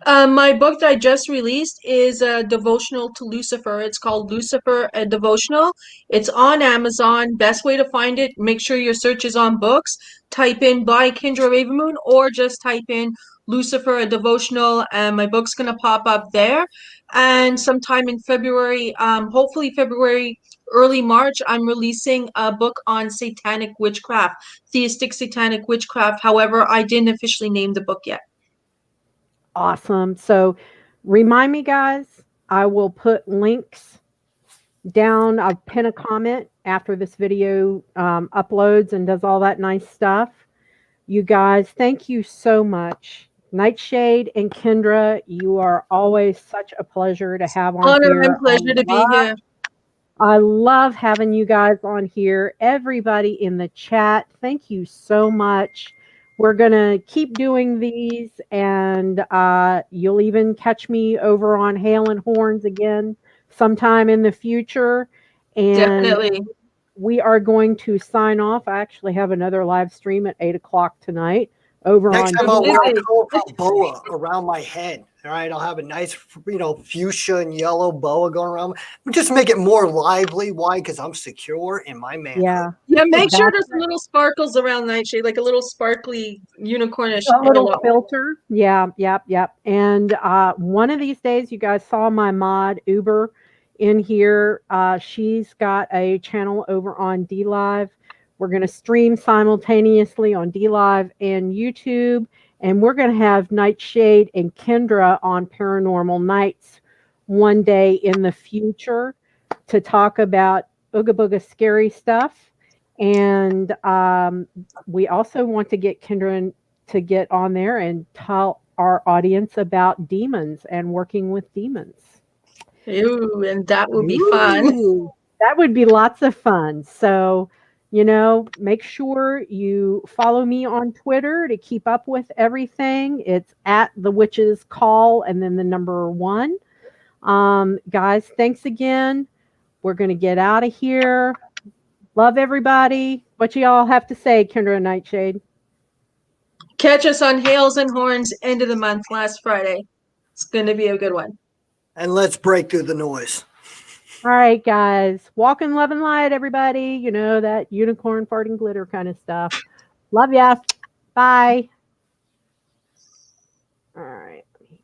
My book that I just released is a devotional to Lucifer. It's called Lucifer, a Devotional. It's on Amazon. Best way to find it, make sure your search is on books. Type in by Kendra Ravenmoon, or just type in Lucifer, a Devotional, and my book's going to pop up there. And sometime in February, hopefully February, early March, I'm releasing a book on satanic witchcraft, theistic satanic witchcraft. However, I didn't officially name the book yet. Awesome. So remind me, guys, I will put links down. I'll pin a comment after this video uploads and does all that nice stuff. You guys, thank you so much. Nightshade and Kendra, you are always such a pleasure to have on Honor here. and pleasure to be here. I love having you guys on here. Everybody in the chat, thank you so much. We're going to keep doing these, and you'll even catch me over on Hail and Horns again sometime in the future. And definitely, we are going to sign off. I actually have another live stream at 8 o'clock tonight over Next on time I'll wear a colorful boa around my head. All right, I'll have a nice, fuchsia and yellow boa going around. Just make it more lively. Why? Because I'm secure in my manhood. Yeah. Make sure there's some little sparkles around Nightshade, like a little sparkly unicornish little filter. Yeah. And one of these days, you guys saw my mod Uber in here. She's got a channel over on DLive. We're going to stream simultaneously on DLive and YouTube. And we're going to have Nightshade and Kendra on Paranormal Nights one day in the future to talk about Ooga Booga scary stuff. And we also want to get Kendra to get on there and tell our audience about demons and working with demons. Ooh, and that would be fun. That would be lots of fun. So, make sure you follow me on Twitter to keep up with everything. It's at The Witch's Call and then the number 1. Guys, thanks again. We're going to get out of here. Love everybody. What y'all have to say, Kendra and Nightshade? Catch us on Hails and Horns, end of the month, last Friday. It's going to be a good one. And let's break through the noise. All right, guys. Walk in love and light, everybody. You know, that unicorn farting glitter kind of stuff. Love ya. Bye.